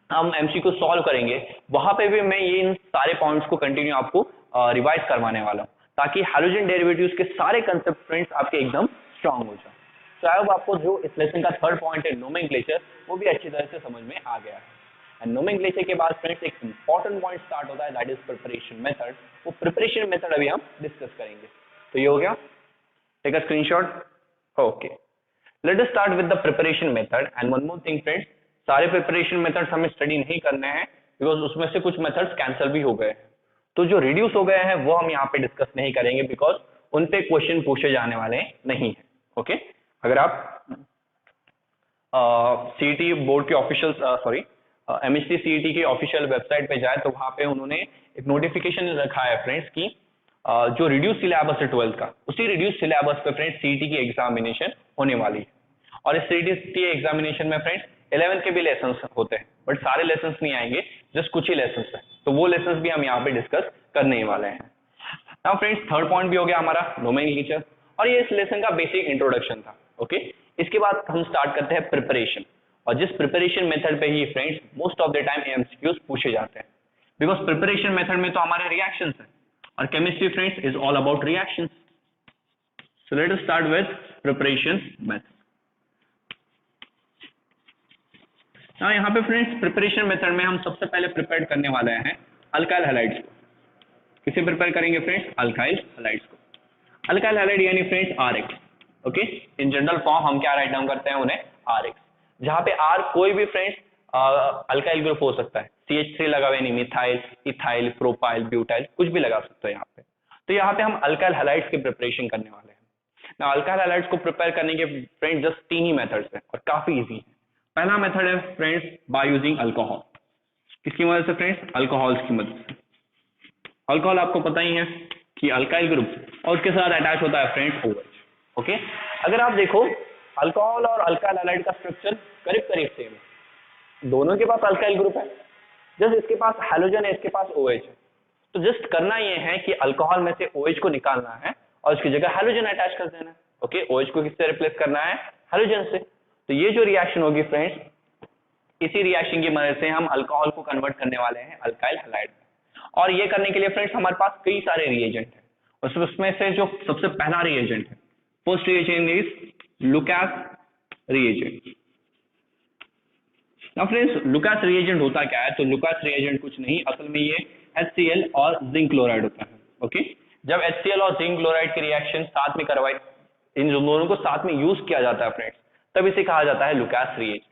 हम MCQ सॉल्व करेंगे वहां पे भी मैं ये इन सारे पॉइंट्स को कंटिन्यू आपको रिवाइज करवाने वाला हूँ, ताकि हाइड्रोजन डेरिवेटिव्स के सारे कंसेप्ट फ्रेंड्स आपके एकदम स्ट्रांग हो जाए। तो आई होप आपको जो इस लेसन का थर्ड पॉइंट है नोमेनक्लेचर, वो भी अच्छी तरह से समझ में आ गया है। एंड नोमेनक्लेचर के बाद फ्रेंड्स एक इंपॉर्टेंट पॉइंट स्टार्ट होता है, दैट इज प्रिपरेशन मेथड। वो प्रिपरेशन मेथड अभी हम डिस्कस करेंगे। तो ये हो गया, take a screenshot. Okay, let us start with the preparation method. And one more thing friends, सारे प्रिपरेशन मेथड्स हमें स्टडी नहीं करने हैं बिकॉज उसमें से कुछ मेथड्स कैंसिल भी हो गए हैं। तो जो रिड्यूस हो गए हैं वो हम यहाँ पे डिस्कस नहीं करेंगे बिकॉज उन पे क्वेश्चन पूछे जाने वाले नहीं है। ओके, अगर आप सीईटी बोर्ड के ऑफिशियल एमएचटी सीईटी की ऑफिशियल वेबसाइट पे जाए तो वहां पे उन्होंने एक नोटिफिकेशन रखा है फ्रेंड्स की जो रिड्यूस सिलेबस है 12th का, उसी रिड्यूस सिलेबस पे फ्रेंड्स सीईटी की एग्जामिनेशन होने वाली है। और इस सीईटी एग्जामिनेशन में फ्रेंड्स 11th के भी लेसन होते हैं, बट सारे लेसन नहीं आएंगे, जस्ट कुछ ही लेसन है। तो वो लेसन भी हम यहाँ पे डिस्कस करने वाले हैं। नाउ फ्रेंड्स, थर्ड पॉइंट भी हो गया हमारा नोमेनक्लेचर, और ये इस लेसन का बेसिक इंट्रोडक्शन था। ओके, इसके बाद हम स्टार्ट करते हैं प्रिपरेशन, और जिस प्रिपरेशन मेथड पे ही friends most of the time MCQs पूछे जाते हैं बिकॉज प्रिपरेशन मेथड में तो हमारे रिएक्शंस है और chemistry friends is all about reactions. So let us start with preparation method. Now यहाँ पे फ्रेंड्स प्रिपरेशन मेथड में हम सबसे पहले प्रिपेयर करने वाले हैं अल्काइल हैलाइड्स को। किसे प्रिपेयर करेंगे फ्रेंड्स? अल्काइल हैलाइड्स को। अल्काइल हैलाइड यानी friends RX. Okay, in general form हम क्या राइट डाउन करते हैं उन्हें? आरएक्स, जहां पे आर कोई भी फ्रेंड्स अल्काइल ग्रुप हो सकता है, CH3 लगा हुआ नहीं, मिथाइल, इथाइल, प्रोपाइल, ब्यूटाइल, कुछ भी लगा सकते हैं यहाँ पे। तो यहाँ पे हम अल्काइल हैलाइड्स की प्रिपरेशन करने वाले हैं। ना अल्काइल हैलाइड्स को प्रिपेयर करने के फ्रेंड्स जस्ट 3 ही मेथड्स हैं और काफी इजी है। पहला मेथड है फ्रेंड्स बाय यूजिंग अल्कोहल। किसकी मदद से फ्रेंड्स? अल्कोहल्स की मदद से। अल्कोहल आपको पता ही है कि अल्काइल ग्रुप और उसके साथ अटैच होता है फ्रेंड्स OH। ओके, अगर आप देखो अल्कोहल और अल्काइल हैलाइड का स्ट्रक्चर करीब करीब सेम है, दोनों के पास अल्काइल ग्रुप है, जस्ट इसके पास हैलोजन है, इसके पास OH है। तो जस्ट करना ये है कि अल्कोहल में से OH को निकालना है और उसकी जगह हैलोजन अटैच कर देना है। ओके, OH को किससे रिप्लेस करना है? हैलोजन से। तो ये जो रिएक्शन होगी फ्रेंड्स, इसी रिएक्शन की मदद से हम अल्कोहल को कन्वर्ट करने वाले हैं अल्काइल हैलाइड में। और ये करने के लिए फ्रेंड्स हमारे पास कई सारे रिएजेंट हैं, उसमें से जो सबसे पहला रिएजेंट है, first reagent is Lucas reagent. Now friends, Lucas reagent होता क्या है? तो लुकास रिएजेंट कुछ नहीं, असल में ये HCl और जिंक क्लोराइड होता है। ओके, जब HCl और जिंक क्लोराइड की रिएक्शन साथ में करवाई, इन दोनों को साथ में यूज किया जाता है फ्रेंड्स, तब इसे कहा जाता है लुकास रिएजेंट।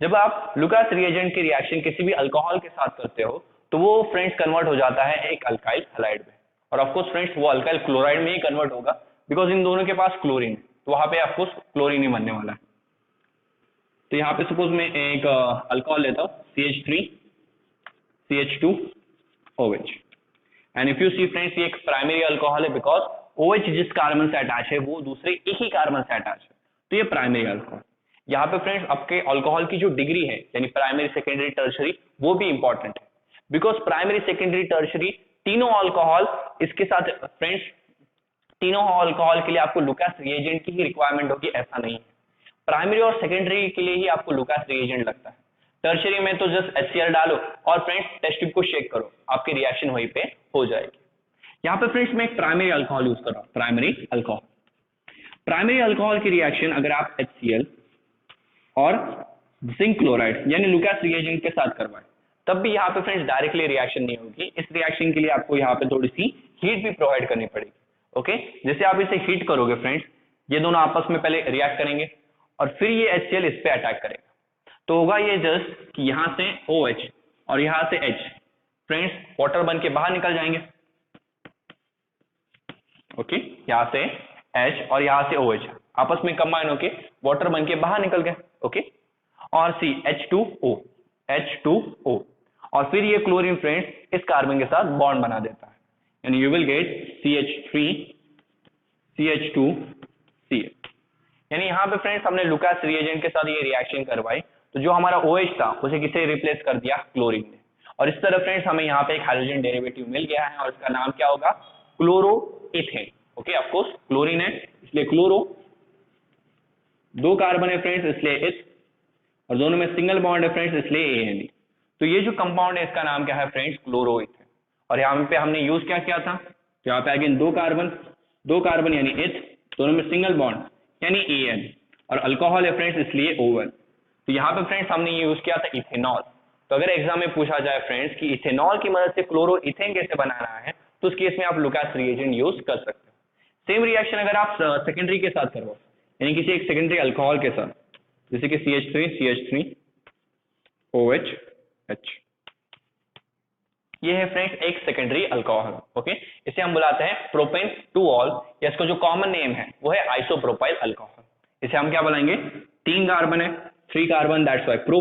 जब आप लुकास रिएजेंट की रिएक्शन किसी भी अल्कोहल के साथ करते हो तो वो फ्रेंड्स कन्वर्ट हो जाता है एक अल्काइल हैलाइड में, और ऑफ कोर्स फ्रेंड्स वो अल्काइल क्लोराइड में ही कन्वर्ट होगा बिकॉज इन दोनों के पास क्लोरीन है, तो वहां पे ऑफ कोर्स क्लोरीन ही बनने वाला है। तो यहाँ पे सपोज मैं एक अल्कोहल लेता हूँ CH3 CH2 OH, and if you see friends ये एक प्राइमरी अल्कोहल है बिकॉज OH जिस कार्बन से अटैच है वो दूसरे एक ही कार्बन से अटैच है, तो ये प्राइमरी अल्कोहल। यहाँ पे फ्रेंड्स आपके अल्कोहल की जो डिग्री है यानी प्राइमरी सेकेंडरी टर्शरी वो भी इंपॉर्टेंट है बिकॉज प्राइमरी सेकेंडरी टर्शरी तीनों अल्कोहल इसके साथ फ्रेंड्स, तीनों अल्कोहल के लिए आपको लुकास रिएजेंट की ही रिक्वायरमेंट होगी ऐसा नहीं है, प्राइमरी और सेकेंडरी के लिए ही आपको लुकास रिएजेंट लगता है। टर्शरी में तो जस्ट HCl डालो और फ्रेंड्स टेस्ट ट्यूब को शेक करो, आपकी रिएक्शन वहीं पे हो जाएगी। यहाँ पे फ्रेंड्स मैं एक प्राइमरी अल्कोहल यूज कर रहा हूँ, प्राइमरी अल्कोहल। प्राइमरी अल्कोहल की रिएक्शन अगर आप HCl और जिंक क्लोराइड यानी लुकास रिएजेंट के साथ करवाएं तब भी यहाँ पे फ्रेंड्स डायरेक्टली रिएक्शन नहीं होगी। इस रिएक्शन के लिए आपको यहाँ पे थोड़ी सी हीट भी प्रोवाइड करनी पड़ेगी। ओके, जैसे आप इसे हीट करोगे फ्रेंड्स, ये दोनों आपस में पहले रिएक्ट करेंगे और फिर ये HCl इस पे अटैक करेगा, तो होगा ये जस्ट कि यहाँ से OH और यहाँ से H फ्रेंड्स वाटर बन के बाहर निकल जाएंगे। ओके, यहाँ से H और यहाँ से OH आपस में कंबाइन होके वाटर बन के बाहर निकल गए। ओके, और सी H2O और फिर ये क्लोरीन फ्रेंड्स इस कार्बन के साथ बॉन्ड बना देता है, यानी you will get CH3 CH2 CH। यानी यहाँ पे फ्रेंड्स हमने लुकास रिएजेंट के साथ ये रिएक्शन करवाई, तो जो हमारा OH था उसे किसे रिप्लेस कर दिया? क्लोरीन ने। और इस तरह फ्रेंड्स हमें यहाँ पे एक हाइड्रोजन डेरिवेटिव मिल गया है और इसका नाम क्या होगा? Chloroethane. Okay, of course chlorine है इसलिए क्लोरो, 2 कार्बन है फ्रेंड्स इसलिए इथ, और दोनों में सिंगल बॉन्ड है फ्रेंड्स इसलिए ANE। तो ये जो कंपाउंड है इसका नाम क्या है फ्रेंड्स? क्लोरोइथेन। और यहाँ पे हमने यूज क्या किया था? तो यहाँ पे अगेन 2 कार्बन यानी इथ, दोनों में सिंगल बॉन्ड यानी AN, और अल्कोहल है फ्रेंड्स इसलिए OL। तो यहाँ पे फ्रेंड्स हमने ये यूज किया था इथेनॉल, तो अगर एग्जाम में पूछा जाए फ्रेंड्स कि इथेनॉल की मदद से क्लोरोइथेन कैसे बनाना है, तो उस केस में आप लुकास रिएजेंट यूज कर सकते हो। सेम रिएक्शन अगर आप सेकेंडरी के साथ करो, यानी किसी एक सेकेंडरी अल्कोहल के साथ, जैसे कि CH3OH, ये है फ्रेंड्स एक सेकेंडरी अल्कोहल। ओके, इसे हम बुलाते हैं प्रोपेन 2ऑल, या इसका जो कॉमन नेम है वो है आइसोप्रोपाइल अल्कोहल। इसे हम क्या बुलाएंगे, 3 कार्बन है, 3 कार्बन, दैट्स वाई प्रो।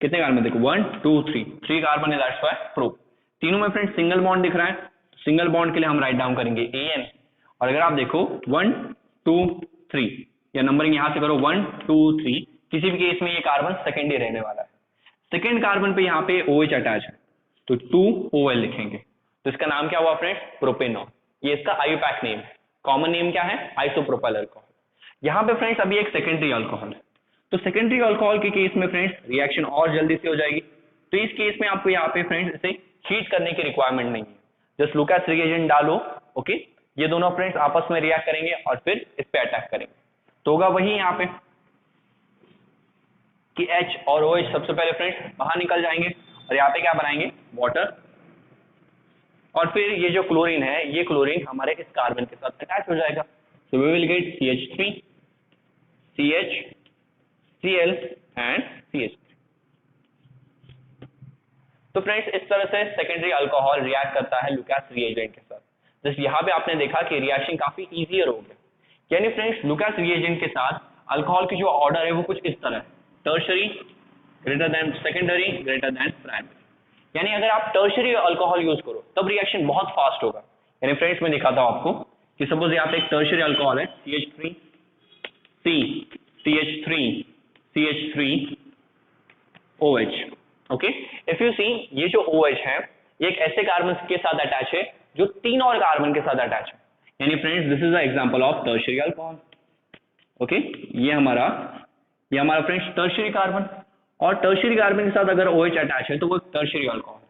कितने कार्बन देखो, 1 2 3 कार्बन है, दैट्स वाई प्रो। तीनों में फ्रेंड्स सिंगल बॉन्ड दिख रहा है, सिंगल बॉन्ड के लिए हम राइट डाउन करेंगे AN। और अगर आप देखो 1 2 3, या नंबरिंग यहां से करो 1 2 3, किसी भी केस में ये कार्बन सेकेंडरी रहने वाला है। सेकेंड कार्बन पे यहाँ पे OH अटैच है, तो 2OL लिखेंगे, तो इसका नाम क्या हुआ फ्रेंड्स, प्रोपेनॉल। ये इसका आईयूपैक नेम है। कॉमन नेम क्या है, आइसोप्रोपाइल अल्कोहल। यहाँ पे फ्रेंड्स अभी एक सेकेंडरी अल्कोहल है, तो सेकेंडरी अल्कोहल के केस में फ्रेंड्स रिएक्शन और जल्दी से हो जाएगी। तो इस केस में आपको यहाँ पे फ्रेंड्स इसे हीट करने की रिक्वायरमेंट नहीं है, जस्ट लुकास रिएजेंट डालो। ओके, ये दोनों फ्रेंड्स आपस में रिएक्ट करेंगे और फिर इस पे अटैक करेंगे। तो होगा वही यहाँ पे कि H और OH सबसे पहले फ्रेंड्स बाहर निकल जाएंगे, और यहाँ पे क्या बनाएंगे, वाटर। और फिर ये जो क्लोरीन है, ये क्लोरीन हमारे इस कार्बन के साथ अटैच हो जाएगा। So we will get CH3 CH Cl and CH3। तो फ्रेंड्स इस तरह से सेकेंडरी अल्कोहल रिएक्ट करता है लुकास रिएजेंट के साथ। जैसे यहाँ पे आपने देखा कि रिएक्शन काफी इजियर हो गया, यानी फ्रेंड्स लुकास रिएजेंट के साथ अल्कोहल की जो ऑर्डर है वो कुछ इस तरह है, tertiary greater than secondary greater than primary. यानी अगर आप टर्शरी अल्कोहल यूज करो तब रिएक्शन बहुत फास्ट होगा। यानी फ्रेंड्स मैं दिखाता हूं आपको कि सपोज यहाँ पे एक टर्शरी अल्कोहल है, CH3 CH3OH। Okay, if you सी, ये जो OH है ये एक ऐसे कार्बन के साथ अटैच है जो 3 और कार्बन के साथ अटैच है। यानी friends this is the example of tertiary alcohol. Okay, ये हमारा फ्रेंड्स टर्शरी कार्बन, और टर्शरी कार्बन के साथ अगर OH अटैच है तो वो टर्शरी अल्कोहल।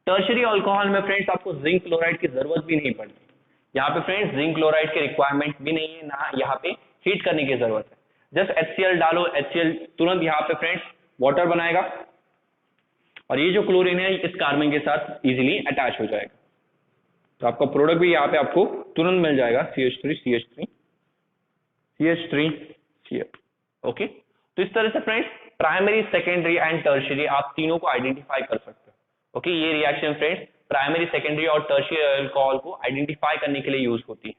टर्शरी अल्कोहल में फ्रेंड्स आपको जिंक क्लोराइड की जरूरत भी नहीं पड़ती। यहाँ पे फ्रेंड्स जिंक क्लोराइड की रिक्वायरमेंट भी नहीं है, ना यहाँ पे हीट करने की जरूरत है। जस्ट HCl डालो, HCl तुरंत यहाँ पे फ्रेंड्स वाटर बनाएगा, और ये जो क्लोरीन है इस कार्बन के साथ इजीली अटैच हो जाएगा। तो आपका प्रोडक्ट भी यहाँ पे आपको तुरंत मिल जाएगा, CH3Cl। ओके, तो इस तरह से friends primary, secondary and tertiary आप तीनों को आइडेंटिफाई कर सकते हो। ओके, ये रिएक्शन फ्रेंड्स प्राइमरी, सेकेंडरी और टर्शियरी अल्कोहल को आइडेंटिफाई करने के लिए यूज होती है।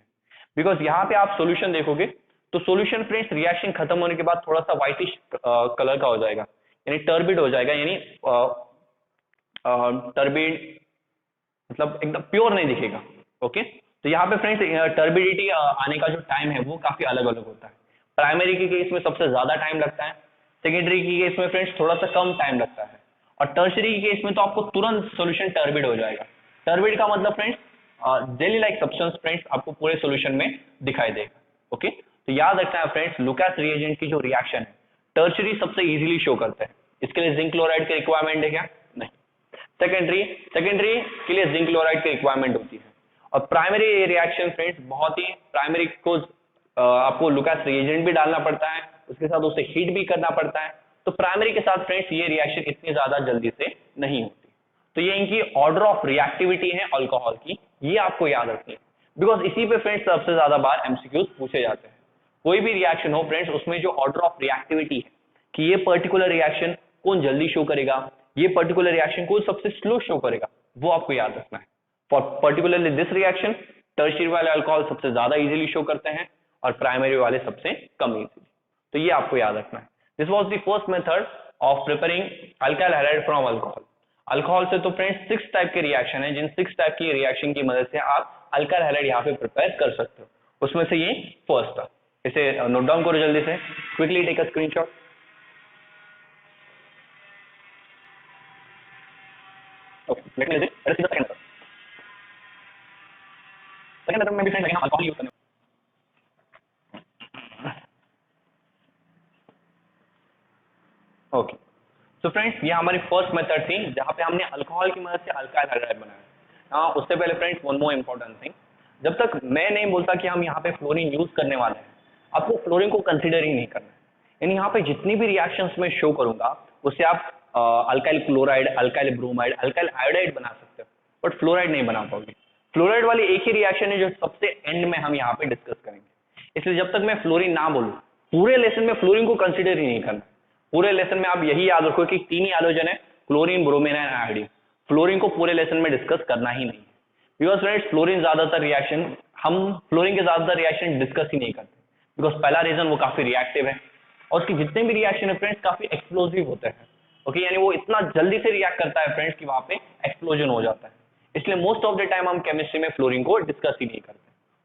बिकॉज यहाँ पे आप सॉल्यूशन देखोगे तो सॉल्यूशन फ्रेंड्स रिएक्शन खत्म होने के बाद थोड़ा सा व्हाइटिश कलर का हो जाएगा, यानी टर्बिड हो जाएगा, यानी टर्बिड मतलब एकदम प्योर नहीं दिखेगा। ओके, तो यहाँ पे फ्रेंड्स टर्बिडिटी आने का जो टाइम है वो काफी अलग अलग होता है। प्राइमरी के केस में सबसे ज्यादा टाइम लगता है, सेकेंडरी की केस में फ्रेंड्स थोड़ा सा कम टाइम लगता है, और टर्शरी की केस में तो आपको तुरंत सॉल्यूशन टर्बिड हो जाएगा। टर्बिड का मतलब friends jelly like substance friends आपको पूरे सॉल्यूशन में दिखाई देगा। ओके, तो याद रखना है फ्रेंड्स लुकास रिएजेंट की जो रिएक्शन है टर्शरी सबसे इजीली शो करता है। इसके लिए जिंक क्लोराइड की रिक्वायरमेंट है क्या, नहीं। सेकेंडरी के लिए जिंक क्लोराइड की रिक्वायरमेंट होती है, और प्राइमरी रिएक्शन फ्रेंड्स बहुत ही प्राइमरी को आपको लुकास रिएजेंट भी डालना पड़ता है, उसके साथ उसे हीट भी करना पड़ता है। तो प्राइमरी के साथ फ्रेंड्स ये रिएक्शन इतनी ज्यादा जल्दी से नहीं होती। तो ये इनकी ऑर्डर ऑफ रिएक्टिविटी है अल्कोहल की, ये आपको याद रखनी है, बिकॉज इसी पे फ्रेंड्स सबसे ज्यादा बार एमसीक्यूज पूछे जाते हैं। कोई भी रिएक्शन हो फ्रेंड्स उसमें जो ऑर्डर ऑफ रिएक्टिविटी है कि ये पर्टिकुलर रिएक्शन कौन जल्दी शो करेगा, ये पर्टिकुलर रिएक्शन कौन सबसे स्लो शो करेगा, वो आपको याद रखना है। For particularly this reaction tertiary वाले अल्कोहल सबसे ज्यादा इजीली शो करते हैं और प्राइमरी वाले सबसे कम इजीली। तो ये आपको याद रखना है। This was the first method of preparing alkyl halide from alcohol. Alcohol से तो फ्रेंड्स 6 टाइप के रिएक्शन है, जिन 6 टाइप की रिएक्शन की मदद से आप अल्काइल हैलाइड यहाँ पे प्रिपेयर कर सकते हो, उसमें से ये फर्स्ट था। इसे नोट डाउन करो जल्दी से, quickly take a screenshot. Okay, let me let's see the second method में भी फ्रेंड्स अगेन अल्कोहल यूज करने। ओके, तो फ्रेंड्स ये हमारी फर्स्ट मेथड थी जहां पे हमने अल्कोहल की मदद से अल्काइल हैलाइड बनाया। हाँ, उससे पहले friends one more important thing, जब तक मैं नहीं बोलता कि हम यहाँ पे फ्लोरीन यूज करने वाले हैं, आपको फ्लोरीन को कंसीडर ही नहीं करना है। यानी यहाँ पे जितनी भी रिएक्शंस में शो करूंगा उससे आप alkyl chloride, alkyl bromide, alkyl iodide बना सकते हो, बट फ्लोराइड नहीं बना पाओगे। फ्लोराइड वाली एक ही रिएक्शन है जो सबसे एंड में हम यहाँ पे डिस्कस करेंगे। इसलिए जब तक मैं फ्लोरीन ना बोलूं, पूरे लेसन में फ्लोरीन को कंसिडर ही नहीं करना। पूरे लेसन में आप यही याद रखो कि 3 ही हैलोजन है, chlorine, bromine and iodine. Fluorine को पूरे लेसन में डिस्कस करना ही नहीं है, बिकॉज फ्रेंड्स फ्लोरीन ज्यादातर रिएक्शन, हम फ्लोरीन के ज्यादातर रिएक्शन डिस्कस ही नहीं करते, बिकॉज पहला रीजन वो काफी रिएक्टिव है और उसके जितने भी रिएक्शन है फ्रेंड्स काफी एक्सप्लोसिव होते हैं। ओके, यानी वो इतना जल्दी से रिएक्ट करता है फ्रेंड्स कि वहां पे एक्सप्लोजन हो जाता है। इसलिए मोस्ट ऑफ द टाइम हम केमिस्ट्री में फ्लोरीन को डिस्कस ही नहीं करते।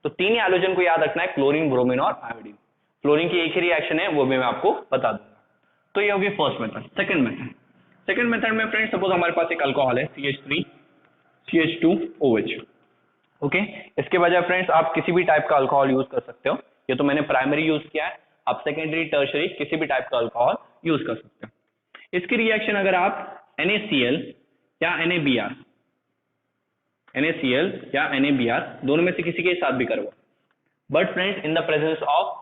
तो 3 ही हैलोजन को याद रखना है, क्लोरीन, ब्रोमीन और आयोडीन। फ्लोरीन की एक ही रिएक्शन है, वो भी मैं आपको बता दूंगा। तो ये होगी फर्स्ट मेथड। सेकंड मेथड में फ्रेंड्स सपोज हमारे पास एक अल्कोहल है CH3 CH2OH। ओके, इसके बजाय फ्रेंड्स आप किसी भी टाइप का अल्कोहल यूज कर सकते हो। ये तो मैंने प्राइमरी यूज किया है, आप सेकेंडरी, टर्शरी किसी भी टाइप का अल्कोहल यूज कर सकते हो। इसकी रिएक्शन अगर आप NaCl या NaBr दोनों में से किसी के साथ भी करो, but friends in the presence of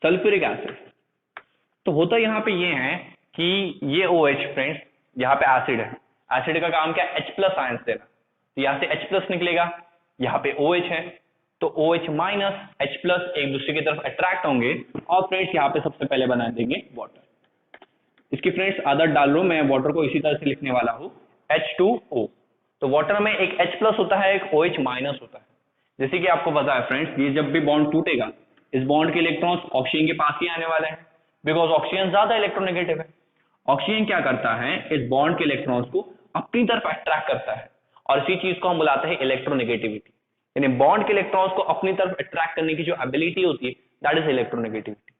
sulphuric acid, तो होता यहाँ पे ये है कि ये OH फ्रेंड्स यहाँ पे एसिड है, एसिड का काम क्या है, H+ आयंस देना। तो यहाँ से H+ निकलेगा, यहाँ पे OH है, तो OH माइनस H+ एक दूसरे की तरफ अट्रैक्ट होंगे और फ्रेंड्स यहाँ पे सबसे पहले बना देंगे वाटर। इसकी फ्रेंड्स आदत डाल लो, मैं वाटर को इसी तरह से लिखने वाला हूँ H2O। तो वाटर में एक H+ होता है, एक OH माइनस होता है। जैसे कि आपको पता है फ्रेंड्स, ये जब भी बॉन्ड टूटेगा, इस बॉन्ड के इलेक्ट्रॉन्स ऑक्सीजन के पास ही आने वाले हैं, बिकॉज ऑक्सीजन ज्यादा इलेक्ट्रोनेगेटिव है। ऑक्सीजन क्या करता है, इस बॉन्ड के इलेक्ट्रॉन्स को अपनी तरफ अट्रैक्ट करता है और इसी चीज को हम बुलाते हैं इलेक्ट्रोनेगेटिविटी। यानी बॉन्ड के इलेक्ट्रॉन्स को अपनी तरफ अट्रैक्ट करने की जो एबिलिटी होती है, दैट इज इलेक्ट्रोनेगेटिविटी।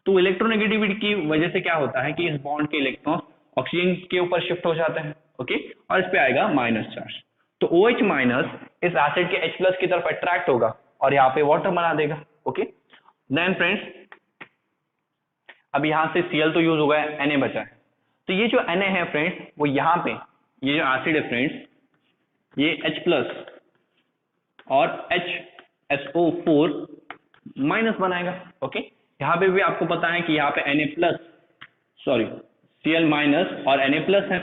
तो इलेक्ट्रोनेगेटिविटी की वजह से क्या होता है कि इस बॉन्ड के इलेक्ट्रॉन्स ऑक्सीजन के ऊपर शिफ्ट हो जाते हैं, ओके, और इस पे आएगा माइनस चार्ज। तो OH माइनस इस एसिड के H+ की तरफ अट्रैक्ट होगा और यहाँ पे वाटर बना देगा। ओके, देन फ्रेंड्स अब यहाँ से Cl तो यूज हो गया, Na बचा है। तो ये जो Na है फ्रेंड्स, वो यहाँ पे ये जो एसिड है फ्रेंड्स, ये H+ और HSO4 माइनस बनाएगा। ओके, यहाँ पे भी आपको पता है कि यहाँ पे Cl माइनस और Na+ है,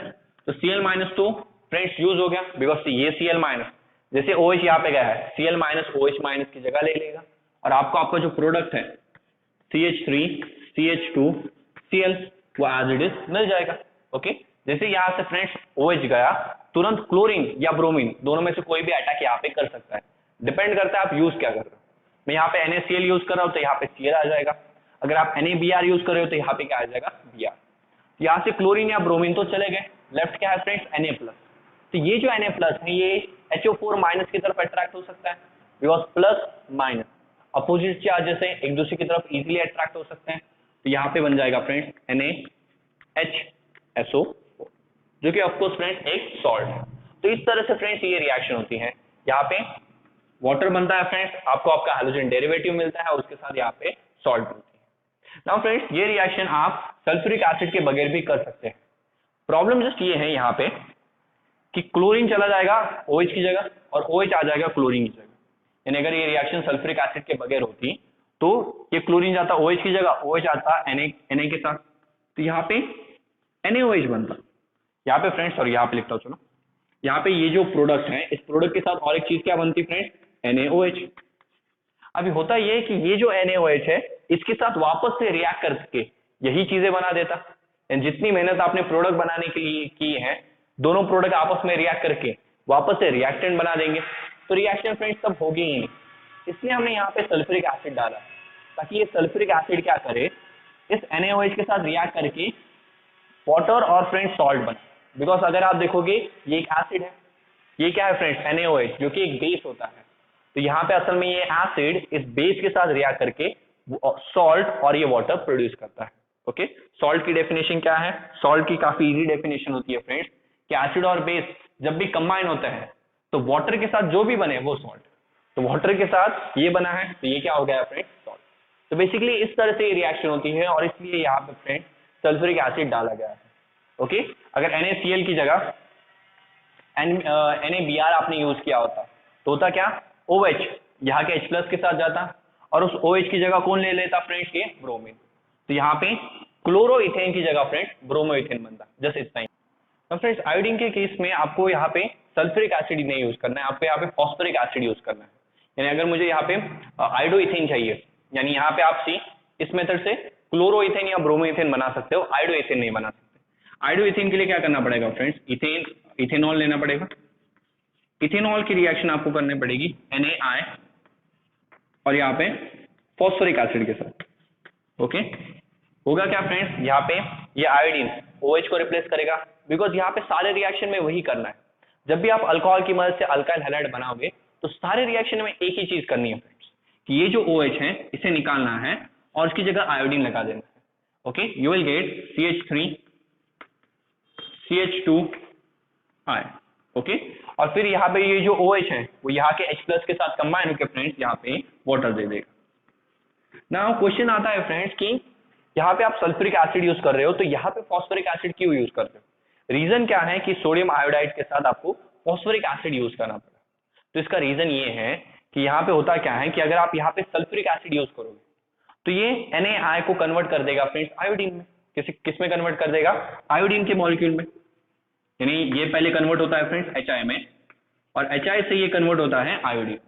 तो Cl माइनस तो फ्रेंड्स यूज हो गया, बिकॉज ये Cl माइनस, जैसे OH यहाँ पे गया है, Cl माइनस OH माइनस की जगह ले लेगा और आपका जो प्रोडक्ट है CH3 CH2Cl वो एज इट इज मिल जाएगा। ओके, जैसे यहाँ से फ्रेंड्स OH गया, तुरंत क्लोरीन या ब्रोमीन दोनों में से कोई भी अटैक यहाँ पे कर सकता है, डिपेंड करता है आप यूज क्या कर रहे हो। मैं यहाँ पे NaCl यूज कर रहा हूँ तो यहाँ पे Cl आ जाएगा, अगर आप NaBr यूज कर रहे हो तो यहाँ पे क्या आ जाएगा, Br। यहाँ से क्लोरीन या ब्रोमीन तो चले गए, लेफ्ट क्या है फ्रेंड्स Na+। तो ये जो Na+ है ये HO4 माइनस की तरफ अट्रैक्ट हो सकता है, because plus minus opposite charges है, एक दूसरे की तरफ इजीली अट्रैक्ट हो सकते हैं। तो यहाँ पे बन जाएगा फ्रेंड्स NaHSO, जो कि ऑफकोर्स फ्रेंड्स एक सॉल्ट है। तो इस तरह से फ्रेंड्स ये रिएक्शन होती है, यहाँ पे वाटर बनता है फ्रेंड्स, आपको आपका हाइड्रोजन डेरिवेटिव मिलता है और उसके साथ यहाँ पे सॉल्ट मिलती है। नाउ फ्रेंड्स ये रिएक्शन आप सल्फ्यूरिक एसिड के बगैर भी कर सकते हैं। प्रॉब्लम जस्ट ये है यहाँ पे कि क्लोरीन चला जाएगा OH की जगह और OH आ जाएगा क्लोरीन की जगह। यानी अगर ये रिएक्शन सल्फ्यूरिक एसिड के बगैर होती तो ये क्लोरीन जाता OH की जगह, OH आता Na के साथ, तो यहाँ पे NaOH बनता। यहाँ पे फ्रेंड्स, सॉरी यहाँ पे लिखता हूँ, चलो यहाँ पे ये जो प्रोडक्ट है, इस प्रोडक्ट के साथ और एक चीज क्या बनती फ्रेंड्स, NaOH। अभी होता ये है कि ये जो NaOH है इसके साथ वापस से रिएक्ट करके यही चीजें बना देता। जितनी मेहनत आपने प्रोडक्ट बनाने के लिए की है, दोनों प्रोडक्ट आपस में रिएक्ट करके वापस से रिएक्टेंट बना देंगे, तो रिएक्शन फ्रेंड्स तब होगी ही नहीं। इसलिए हमने यहाँ पे सल्फ्यूरिक एसिड डाला ताकि ये सल्फ्यूरिक एसिड क्या करे, इस NaOH के साथ रिएक्ट करके वाटर और फ्रेंड्स सॉल्ट बने। बिकॉज अगर आप देखोगे ये एक एसिड है, ये क्या है फ्रेंड्स, NaOH, जो कि एक बेस होता है। तो यहाँ पे असल में ये एसिड इस बेस के साथ रिएक्ट करके सॉल्ट और ये वाटर प्रोड्यूस करता है। ओके, सॉल्ट की डेफिनेशन क्या है, सॉल्ट की काफी इजी डेफिनेशन होती है फ्रेंड्स कि एसिड और बेस जब भी कंबाइन होते हैं तो वाटर के साथ जो भी बने वो सॉल्ट। तो वाटर के साथ ये बना है तो ये क्या हो गया फ्रेंड्स, सॉल्ट। तो बेसिकली इस तरह से ये रिएक्शन होती है और इसलिए यहाँ पे फ्रेंड्स सल्फ्यूरिक एसिड डाला गया है। ओके, अगर NaCl की जगह NaBr आपने यूज किया होता तो होता क्या, OH यहाँ के H+ के साथ जाता और उस OH की जगह कौन ले लेता फ्रेंड्स, ये ब्रोमीन। तो यहाँ पे क्लोरोइथेन की जगह फ्रेंड्स ब्रोमोइथेन बनता है, जस्ट इतना ही। तो फ्रेंड्स आयोडीन के केस में आपको यहाँ पे सल्फ्यूरिक एसिड नहीं यूज करना है, आपको यहाँ पे फॉस्फोरिक एसिड यूज करना है। यानी अगर मुझे यहाँ पे आयोडोइथेन चाहिए, यानी यहाँ पे आप सी इस मेथड से क्लोरोइथेन या ब्रोमोइथेन बना सकते हो, आयोडोइथेन नहीं बना सकते। आयोडोइथेन के लिए क्या करना पड़ेगा फ्रेंड्स, इथेनॉल लेना पड़ेगा। इथेनॉल की रिएक्शन आपको करनी पड़ेगी NaI और यहाँ पे फॉस्फोरिक एसिड के साथ। ओके, होगा क्या फ्रेंड्स, यहाँ पे ये आयोडीन OH को रिप्लेस करेगा, बिकॉज यहाँ पे सारे रिएक्शन में वही करना है। जब भी आप अल्कोहल की मदद से अल्काइल हैलाइड बनाओगे तो सारे रिएक्शन में एक ही चीज करनी है फ्रेंड्स, कि ये जो OH है इसे निकालना है और इसकी जगह आयोडीन लगा देना है। Okay, you will get CH3 CH2I। Okay, और फिर यहाँ पे ये जो OH है वो यहाँ के H+ के साथ कंबाइन होकर फ्रेंड्स यहाँ पे वाटर दे देगा। नाउ क्वेश्चन आता है फ्रेंड्स कि यहाँ पे आप सल्फ्यूरिक एसिड यूज कर रहे हो, तो यहाँ पे फॉस्फोरिक एसिड क्यों यूज करते हो? रीजन क्या है कि सोडियम आयोडाइड के साथ आपको फॉस्फोरिक एसिड यूज करना पड़ा। तो इसका रीजन ये है कि यहाँ पे होता क्या है कि अगर आप यहाँ पे सल्फ्यूरिक एसिड यूज करोगे तो ये NaI को कन्वर्ट कर देगा फ्रेंड्स आयोडीन में। किस में कन्वर्ट कर देगा? आयोडीन के मॉलिक्यूल में। यानी ये पहले कन्वर्ट होता है फ्रेंड्स HI में, और HI से ये कन्वर्ट होता है आयोडीन।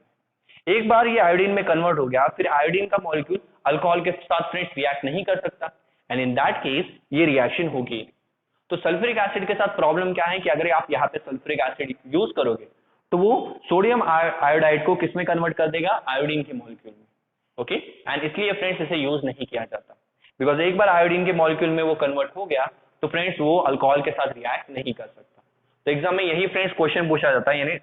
एक बार ये आयोडीन में कन्वर्ट हो गया, फिर आयोडीन का मॉलिक्यूल अल्कोहल के साथ फ्रेंड्स रिएक्ट नहीं कर सकता, एंड इन दैट केस ये रिएक्शन होगी। तो सल्फ्यूरिक एसिड के साथ प्रॉब्लम क्या है कि अगर आप यहाँ पे सल्फ्यूरिक एसिड यूज करोगे तो वो सोडियम आयोडाइड को किस में कन्वर्ट कर देगा? आयोडीन के मॉलिक्यूल में। ओके, एंड इसलिए फ्रेंड्स इसे यूज नहीं किया जाता, बिकॉज एक बार आयोडीन के मॉलिक्यूल में वो कन्वर्ट हो गया तो फ्रेंड्स वो अल्कोहल के साथ रिएक्ट नहीं कर सकता। तो एग्जाम में यही फ्रेंड्स क्वेश्चन पूछा जाता है, यानी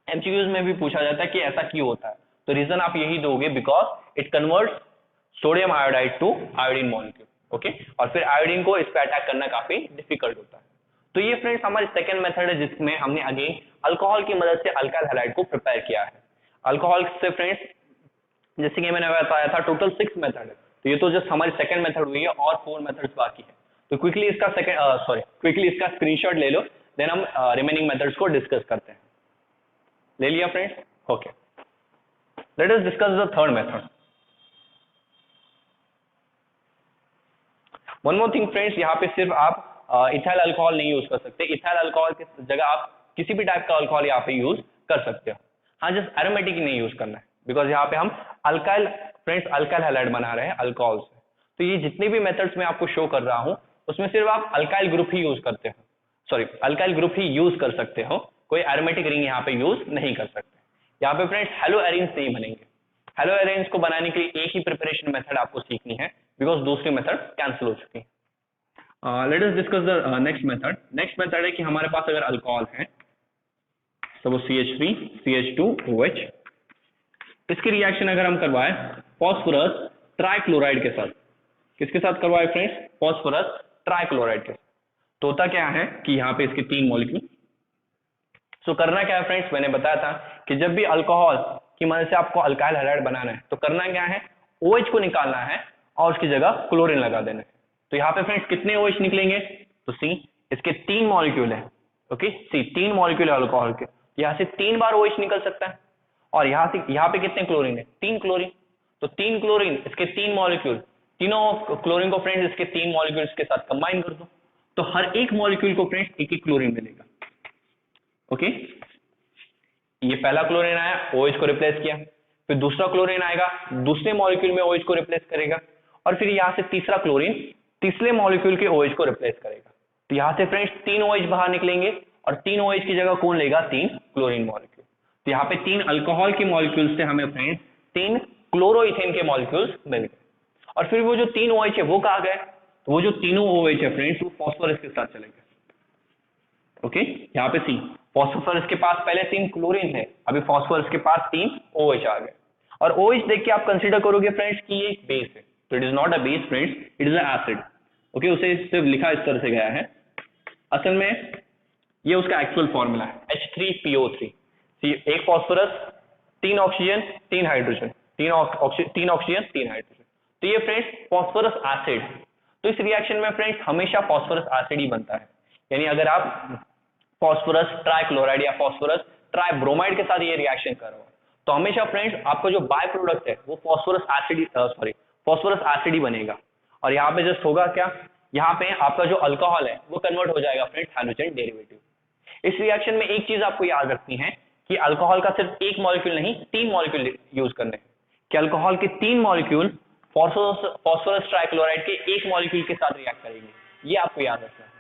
MCQs में भी पूछा जाता है कि ऐसा क्यों होता है। तो रीजन आप यही दोगे, because it converts sodium iodide to iodine molecule. Okay, और फिर आयोडीन को इस पे अटैक करना काफी डिफिकल्ट होता है। तो ये फ्रेंड्स हमारी सेकंड मेथड है जिसमें हमने अगेन अल्कोहल की मदद से अल्काइल हैलाइड को प्रिपेयर किया है। अल्कोहल से फ्रेंड्स जैसे कि मैंने बताया था टोटल 6 मेथड है, तो ये तो जस्ट हमारी सेकंड मेथड हुई है और 4 मेथड्स बाकी है। तो क्विकली इसका क्विकली इसका स्क्रीनशॉट ले लो, देन हम रिमेनिंग मेथड्स को डिस्कस करते हैं। ले लिया friends? Okay, let us discuss the third method. One more thing friends, यहाँ पे सिर्फ आप इथाइल अल्कोहल नहीं यूज कर सकते, इथाइल अल्कोहल की जगह आप किसी भी टाइप का अल्कोहल यहाँ पे यूज कर सकते हो। हाँ, जस्ट एरोमेटिक ही नहीं यूज करना है, बिकॉज यहाँ पे हम अल्काइल फ्रेंड्स अल्काइल हैलाइड बना रहे हैं अल्कोहल से। तो ये जितने भी मेथड्स मैं आपको शो कर रहा हूँ उसमें सिर्फ आप अल्काइल ग्रुप ही यूज करते हो, अल्काइल ग्रुप ही यूज कर सकते हो, कोई एरोमेटिक रिंग यहाँ पे यूज नहीं कर सकते। यहाँ पे फ्रेंड्स हेलो एरेंज नहीं बनेंगे। हेलो एरेंज को बनाने के लिए एक ही प्रिपरेशन मेथड आपको सीखनी है, बिकॉज दूसरी मेथड कैंसिल हो चुकी है। Let us discuss the next method. Next method है कि हमारे पास अगर अल्कोहल है, सपोज CH3 CH2OH, इसकी रिएक्शन अगर हम करवाए फॉस्फोरस ट्राइक्लोराइड के साथ, किसके साथ करवाए फ्रेंड्स? फॉस्फोरस ट्राइक्लोराइड के साथ, तो होता क्या है कि यहाँ पे इसके 3 मॉलिक्यूल। सो करना क्या है फ्रेंड्स, मैंने बताया था कि जब भी अल्कोहल की मदद से आपको अल्काइल हैलाइड बनाना है तो करना क्या है, OH को निकालना है और उसकी जगह क्लोरीन लगा देना है। तो यहाँ पे फ्रेंड्स कितने OH निकलेंगे? तो सी इसके 3 मॉलिक्यूल है। ओके, सी 3 मॉलिक्यूल है अल्कोहल के, यहाँ से 3 बार OH निकल सकता है, और यहाँ पे कितने क्लोरीन है? 3 क्लोरीन। तो 3 क्लोरीन इसके 3 मॉलिक्यूल, तीनों क्लोरीन को फ्रेंड्स इसके 3 मॉलिक्यूल्स के साथ कंबाइन कर दो, तो हर एक मॉलिक्यूल को फ्रेंड्स एक क्लोरीन मिलेगा। ओके, ये पहला क्लोरीन आया, OH को रिप्लेस किया, फिर दूसरा क्लोरीन आएगा, दूसरे मॉलिक्यूल में OH को रिप्लेस करेगा, और फिर यहाँ से तीसरा क्लोरीन तीसरे मॉलिक्यूल के OH को रिप्लेस करेगा। तो यहाँ से फ्रेंड्स 3 OH बाहर निकलेंगे, और 3 OH की जगह कौन लेगा? 3 क्लोरीन मॉलिक्यूल। तो यहाँ पे 3 अल्कोहल के मॉलिक्यूल से हमें फ्रेंड्स 3 क्लोरोइथेन के मॉलिक्यूल्स मिल गए, और फिर वो जो 3 OH है वो कहाँ गए? तो वो जो तीनों OH है फ्रेंड्स वो फॉस्फोरस के साथ चले गए। ओके, यहाँ पे सी फॉस्फोरस के पास पहले 3 क्लोरीन है, अभी फॉस्फोरस के पास 3 OH आ गए, और OH देख के आप कंसीडर करोगे फ्रेंड्स कि ये बेस है, तो it is not a base friends, it is a acid. Okay, उसे सिर्फ लिखा इस तरह से गया है, असल में ये उसका एक्चुअल फॉर्मूला है H3PO3। एक phosphorus, 3 oxygen 3 hydrogen, 3 oxygen 3 hydrogen, तो ये फ्रेंड्स फॉस्फोरस एसिड। तो इस रिएक्शन में फ्रेंड्स हमेशा फॉस्फोरस एसिड ही बनता है, यानी अगर आप फॉस्फोरस ट्राइक्लोराइड या फॉस्फोरस ट्राइब्रोमाइड के साथ ये रिएक्शन कर रहे हो तो हमेशा फ्रेंड्स आपका जो बाय प्रोडक्ट है वो फॉस्फोरस एसिड ही बनेगा। और यहाँ पे जस्ट होगा क्या, यहाँ पे आपका जो अल्कोहल है वो कन्वर्ट हो जाएगा फ्रेंड्स हाइड्रोजन डेरिवेटिव। इस रिएक्शन में एक चीज आपको याद रखनी है कि अल्कोहल का सिर्फ एक मॉलिक्यूल नहीं 3 मॉलिक्यूल यूज करने हैं, कि अल्कोहल के 3 मॉलिक्यूल फॉस्फोरस ट्राइक्लोराइड के एक मॉलिक्यूल के साथ रिएक्ट करेंगे, ये आपको याद रखना है।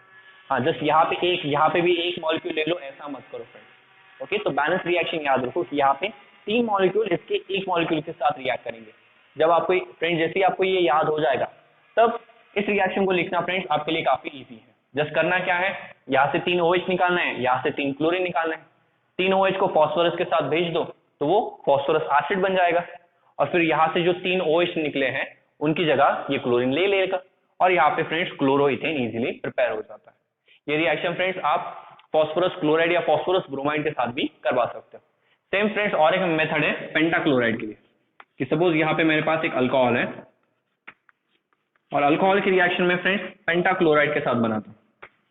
हाँ, जस्ट यहाँ पे एक, यहाँ पे भी एक मॉलिक्यूल ले लो, ऐसा मत करो फ्रेंड्स। ओके, तो बैलेंस रिएक्शन याद रखो कि यहाँ पे 3 मॉलिक्यूल इसके एक मॉलिक्यूल के साथ रिएक्ट करेंगे। जब आपको फ्रेंड्स जैसे ही आपको ये याद हो जाएगा तब इस रिएक्शन को लिखना फ्रेंड्स आपके लिए काफी इजी है। जस्ट करना क्या है, यहाँ से 3 OH निकालना है, यहाँ से 3 क्लोरीन निकालना है। 3 OH को फॉस्फोरस के साथ भेज दो तो वो फॉस्फोरस एसिड बन जाएगा, और फिर यहाँ से जो 3 OH निकले हैं उनकी जगह ये क्लोरीन ले लेगा, और यहाँ पे फ्रेंड्स क्लोरोइथेन इजीली प्रिपेयर हो जाता है। ये रिएक्शन फ्रेंड्स आप फॉस्फोरस क्लोराइड या फॉस्फोरस ब्रोमाइड के साथ भी करवा सकते हो। सेम फ्रेंड्स और एक मेथड है पेंटाक्लोराइड के लिए, कि सपोज यहाँ पे मेरे पास एक अल्कोहल है और अल्कोहल की रिएक्शन में फ्रेंड्स पेंटाक्लोराइड के साथ बनाता हूँ,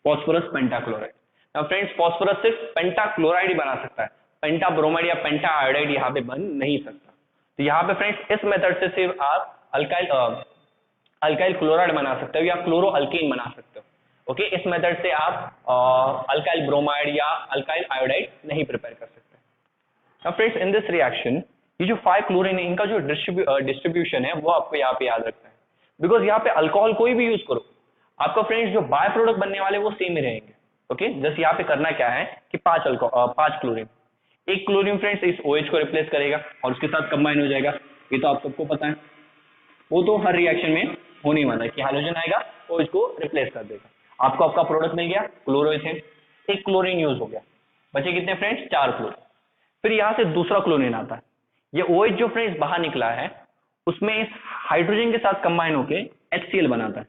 फॉस्फोरस पेंटाक्लोराइड। अब फ्रेंड्स फॉस्फोरस सिर्फ पेंटाक्लोराइड ही बना सकता है, पेंटा ब्रोमाइड या पेंटा आयोडाइड यहाँ पे बन नहीं सकता। तो यहाँ पे फ्रेंड्स इस मेथड से सिर्फ आप अल्काइल क्लोराइड बना सकते हो या क्लोरो अल्कीन बना सकते हो। ओके, इस मेथड से आप अल्काइल ब्रोमाइड या अल्काइल आयोडाइड नहीं प्रिपेयर कर सकते। अब फ्रेंड्स इन दिस रिएक्शन ये जो 5 क्लोरीन है इनका जो डिस्ट्रीब्यूशन है वो आपको यहाँ पे याद रखना है, बिकॉज यहाँ पे अल्कोहल कोई भी यूज करो आपका फ्रेंड्स जो बाय प्रोडक्ट बनने वाले वो सेम ही रहेंगे। ओके, जैसे यहाँ पे करना क्या है कि 5 क्लोरीन, एक क्लोरीन फ्रेंड्स इस OH को रिप्लेस करेगा और उसके साथ कंबाइन हो जाएगा, ये तो आप सबको पता है, वो तो हर रिएक्शन में होने वाला है कि हाइड्रोजन आएगा OH को रिप्लेस कर देगा। आपको आपका प्रोडक्ट मिल गया क्लोरोइथेन, एक क्लोरीन यूज हो गया, बचे कितने फ्रेंड्स 4 क्लोरीन। फिर यहाँ से दूसरा क्लोरीन आता है, ये OH जो फ्रेंड्स बाहर निकला है उसमें इस हाइड्रोजन के साथ कंबाइन होके HCl बनाता है।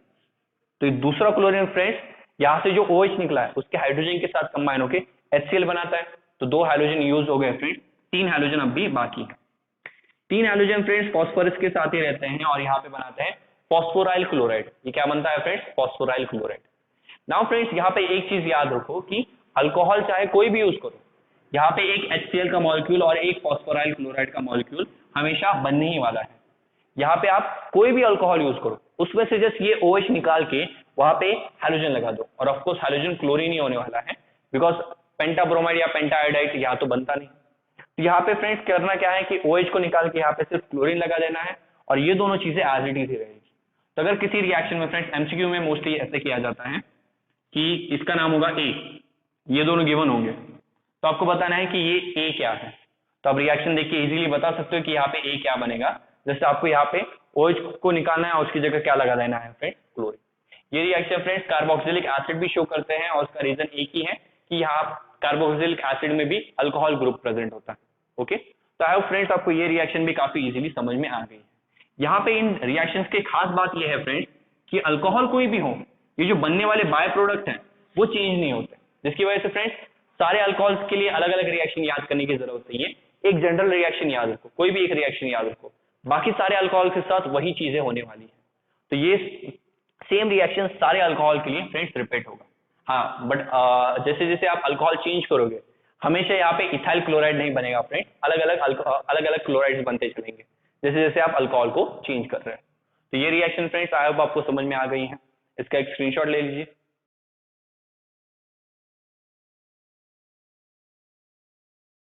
तो ये दूसरा क्लोरीन फ्रेंड्स यहाँ से जो OH निकला है उसके हाइड्रोजन के साथ कंबाइन होके HCl बनाता है, तो 2 हाइड्रोजन यूज हो गए फ्रेंड्स, 3 हाइड्रोजन अब भी बाकी है। 3 हाइड्रोजन फ्रेंड्स फॉस्फोरस के साथ ही रहते हैं और यहाँ पे बनाते हैं फॉस्फोराइल क्लोराइड। ये क्या बनता है friends, phosphoryl chloride. Now friends यहाँ पे एक चीज याद रखो कि अल्कोहल चाहे कोई भी यूज करो, यहाँ पे एक HCl का मॉलिक्यूल और एक फॉस्फोराइल क्लोराइड का मॉलिक्यूल हमेशा बनने ही वाला है। यहाँ पे आप कोई भी अल्कोहल यूज करो उसमें से जस्ट ये OH निकाल के वहां पे हाइड्रोजन लगा दो, और ऑफ कोर्स हाइड्रोजन क्लोरीन ही होने वाला है, बिकॉज पेंटाब्रोमाइड या पेंटाआयोडाइड यहाँ तो बनता नहीं। तो यहाँ पे फ्रेंड्स करना क्या है कि OH को निकाल के यहाँ पे सिर्फ क्लोरीन लगा देना है, और ये दोनों चीजें एज इट इज ही रहेगी। तो अगर किसी रिएक्शन में फ्रेंड्स MCQ में मोस्टली ऐसे किया जाता है कि इसका नाम होगा A, ये दोनों गिवन होंगे, तो आपको बताना है कि ये A क्या है। तो आप रिएक्शन देख के इजीली बता सकते हो कि यहाँ पे A क्या बनेगा। जैसे आपको यहाँ पे OH को निकालना है और उसकी जगह क्या लगा देना है फ्रेंड्स, क्लोरीन। ये रिएक्शन फ्रेंड्स कार्बोक्सिलिक एसिड भी शो करते हैं, और उसका रीजन एक ही है कि यहाँ कार्बोक्सिलिक एसिड में भी अल्कोहल ग्रुप प्रेजेंट होता है। ओके, तो आई होप फ्रेंड्स आपको ये रिएक्शन भी काफी इजीली समझ में आ गई है। यहाँ पे इन रिएक्शंस की खास बात ये है फ्रेंड्स कि अल्कोहल कोई भी हो, ये जो बनने वाले बाय प्रोडक्ट हैं वो चेंज नहीं होते, जिसकी वजह से फ्रेंड्स सारे अल्कोहल्स के लिए अलग अलग रिएक्शन याद करने की जरूरत नहीं है। एक जनरल रिएक्शन याद रखो, कोई भी एक रिएक्शन याद रखो, बाकी सारे अल्कोहल के साथ वही चीजें होने वाली है। तो ये सेम रिएक्शन सारे अल्कोहल के लिए फ्रेंड्स रिपीट होगा। हाँ, बट जैसे जैसे आप अल्कोहल चेंज करोगे हमेशा यहाँ पे इथाइल क्लोराइड नहीं बनेगा फ्रेंड्स, अलग अलग क्लोराइड्स बनते चलेंगे जैसे जैसे आप अल्कोहल को चेंज कर रहे हैं। तो ये रिएक्शन फ्रेंड्स आई होप आपको समझ में आ गई है। इसका एक स्क्रीनशॉट ले लीजिए।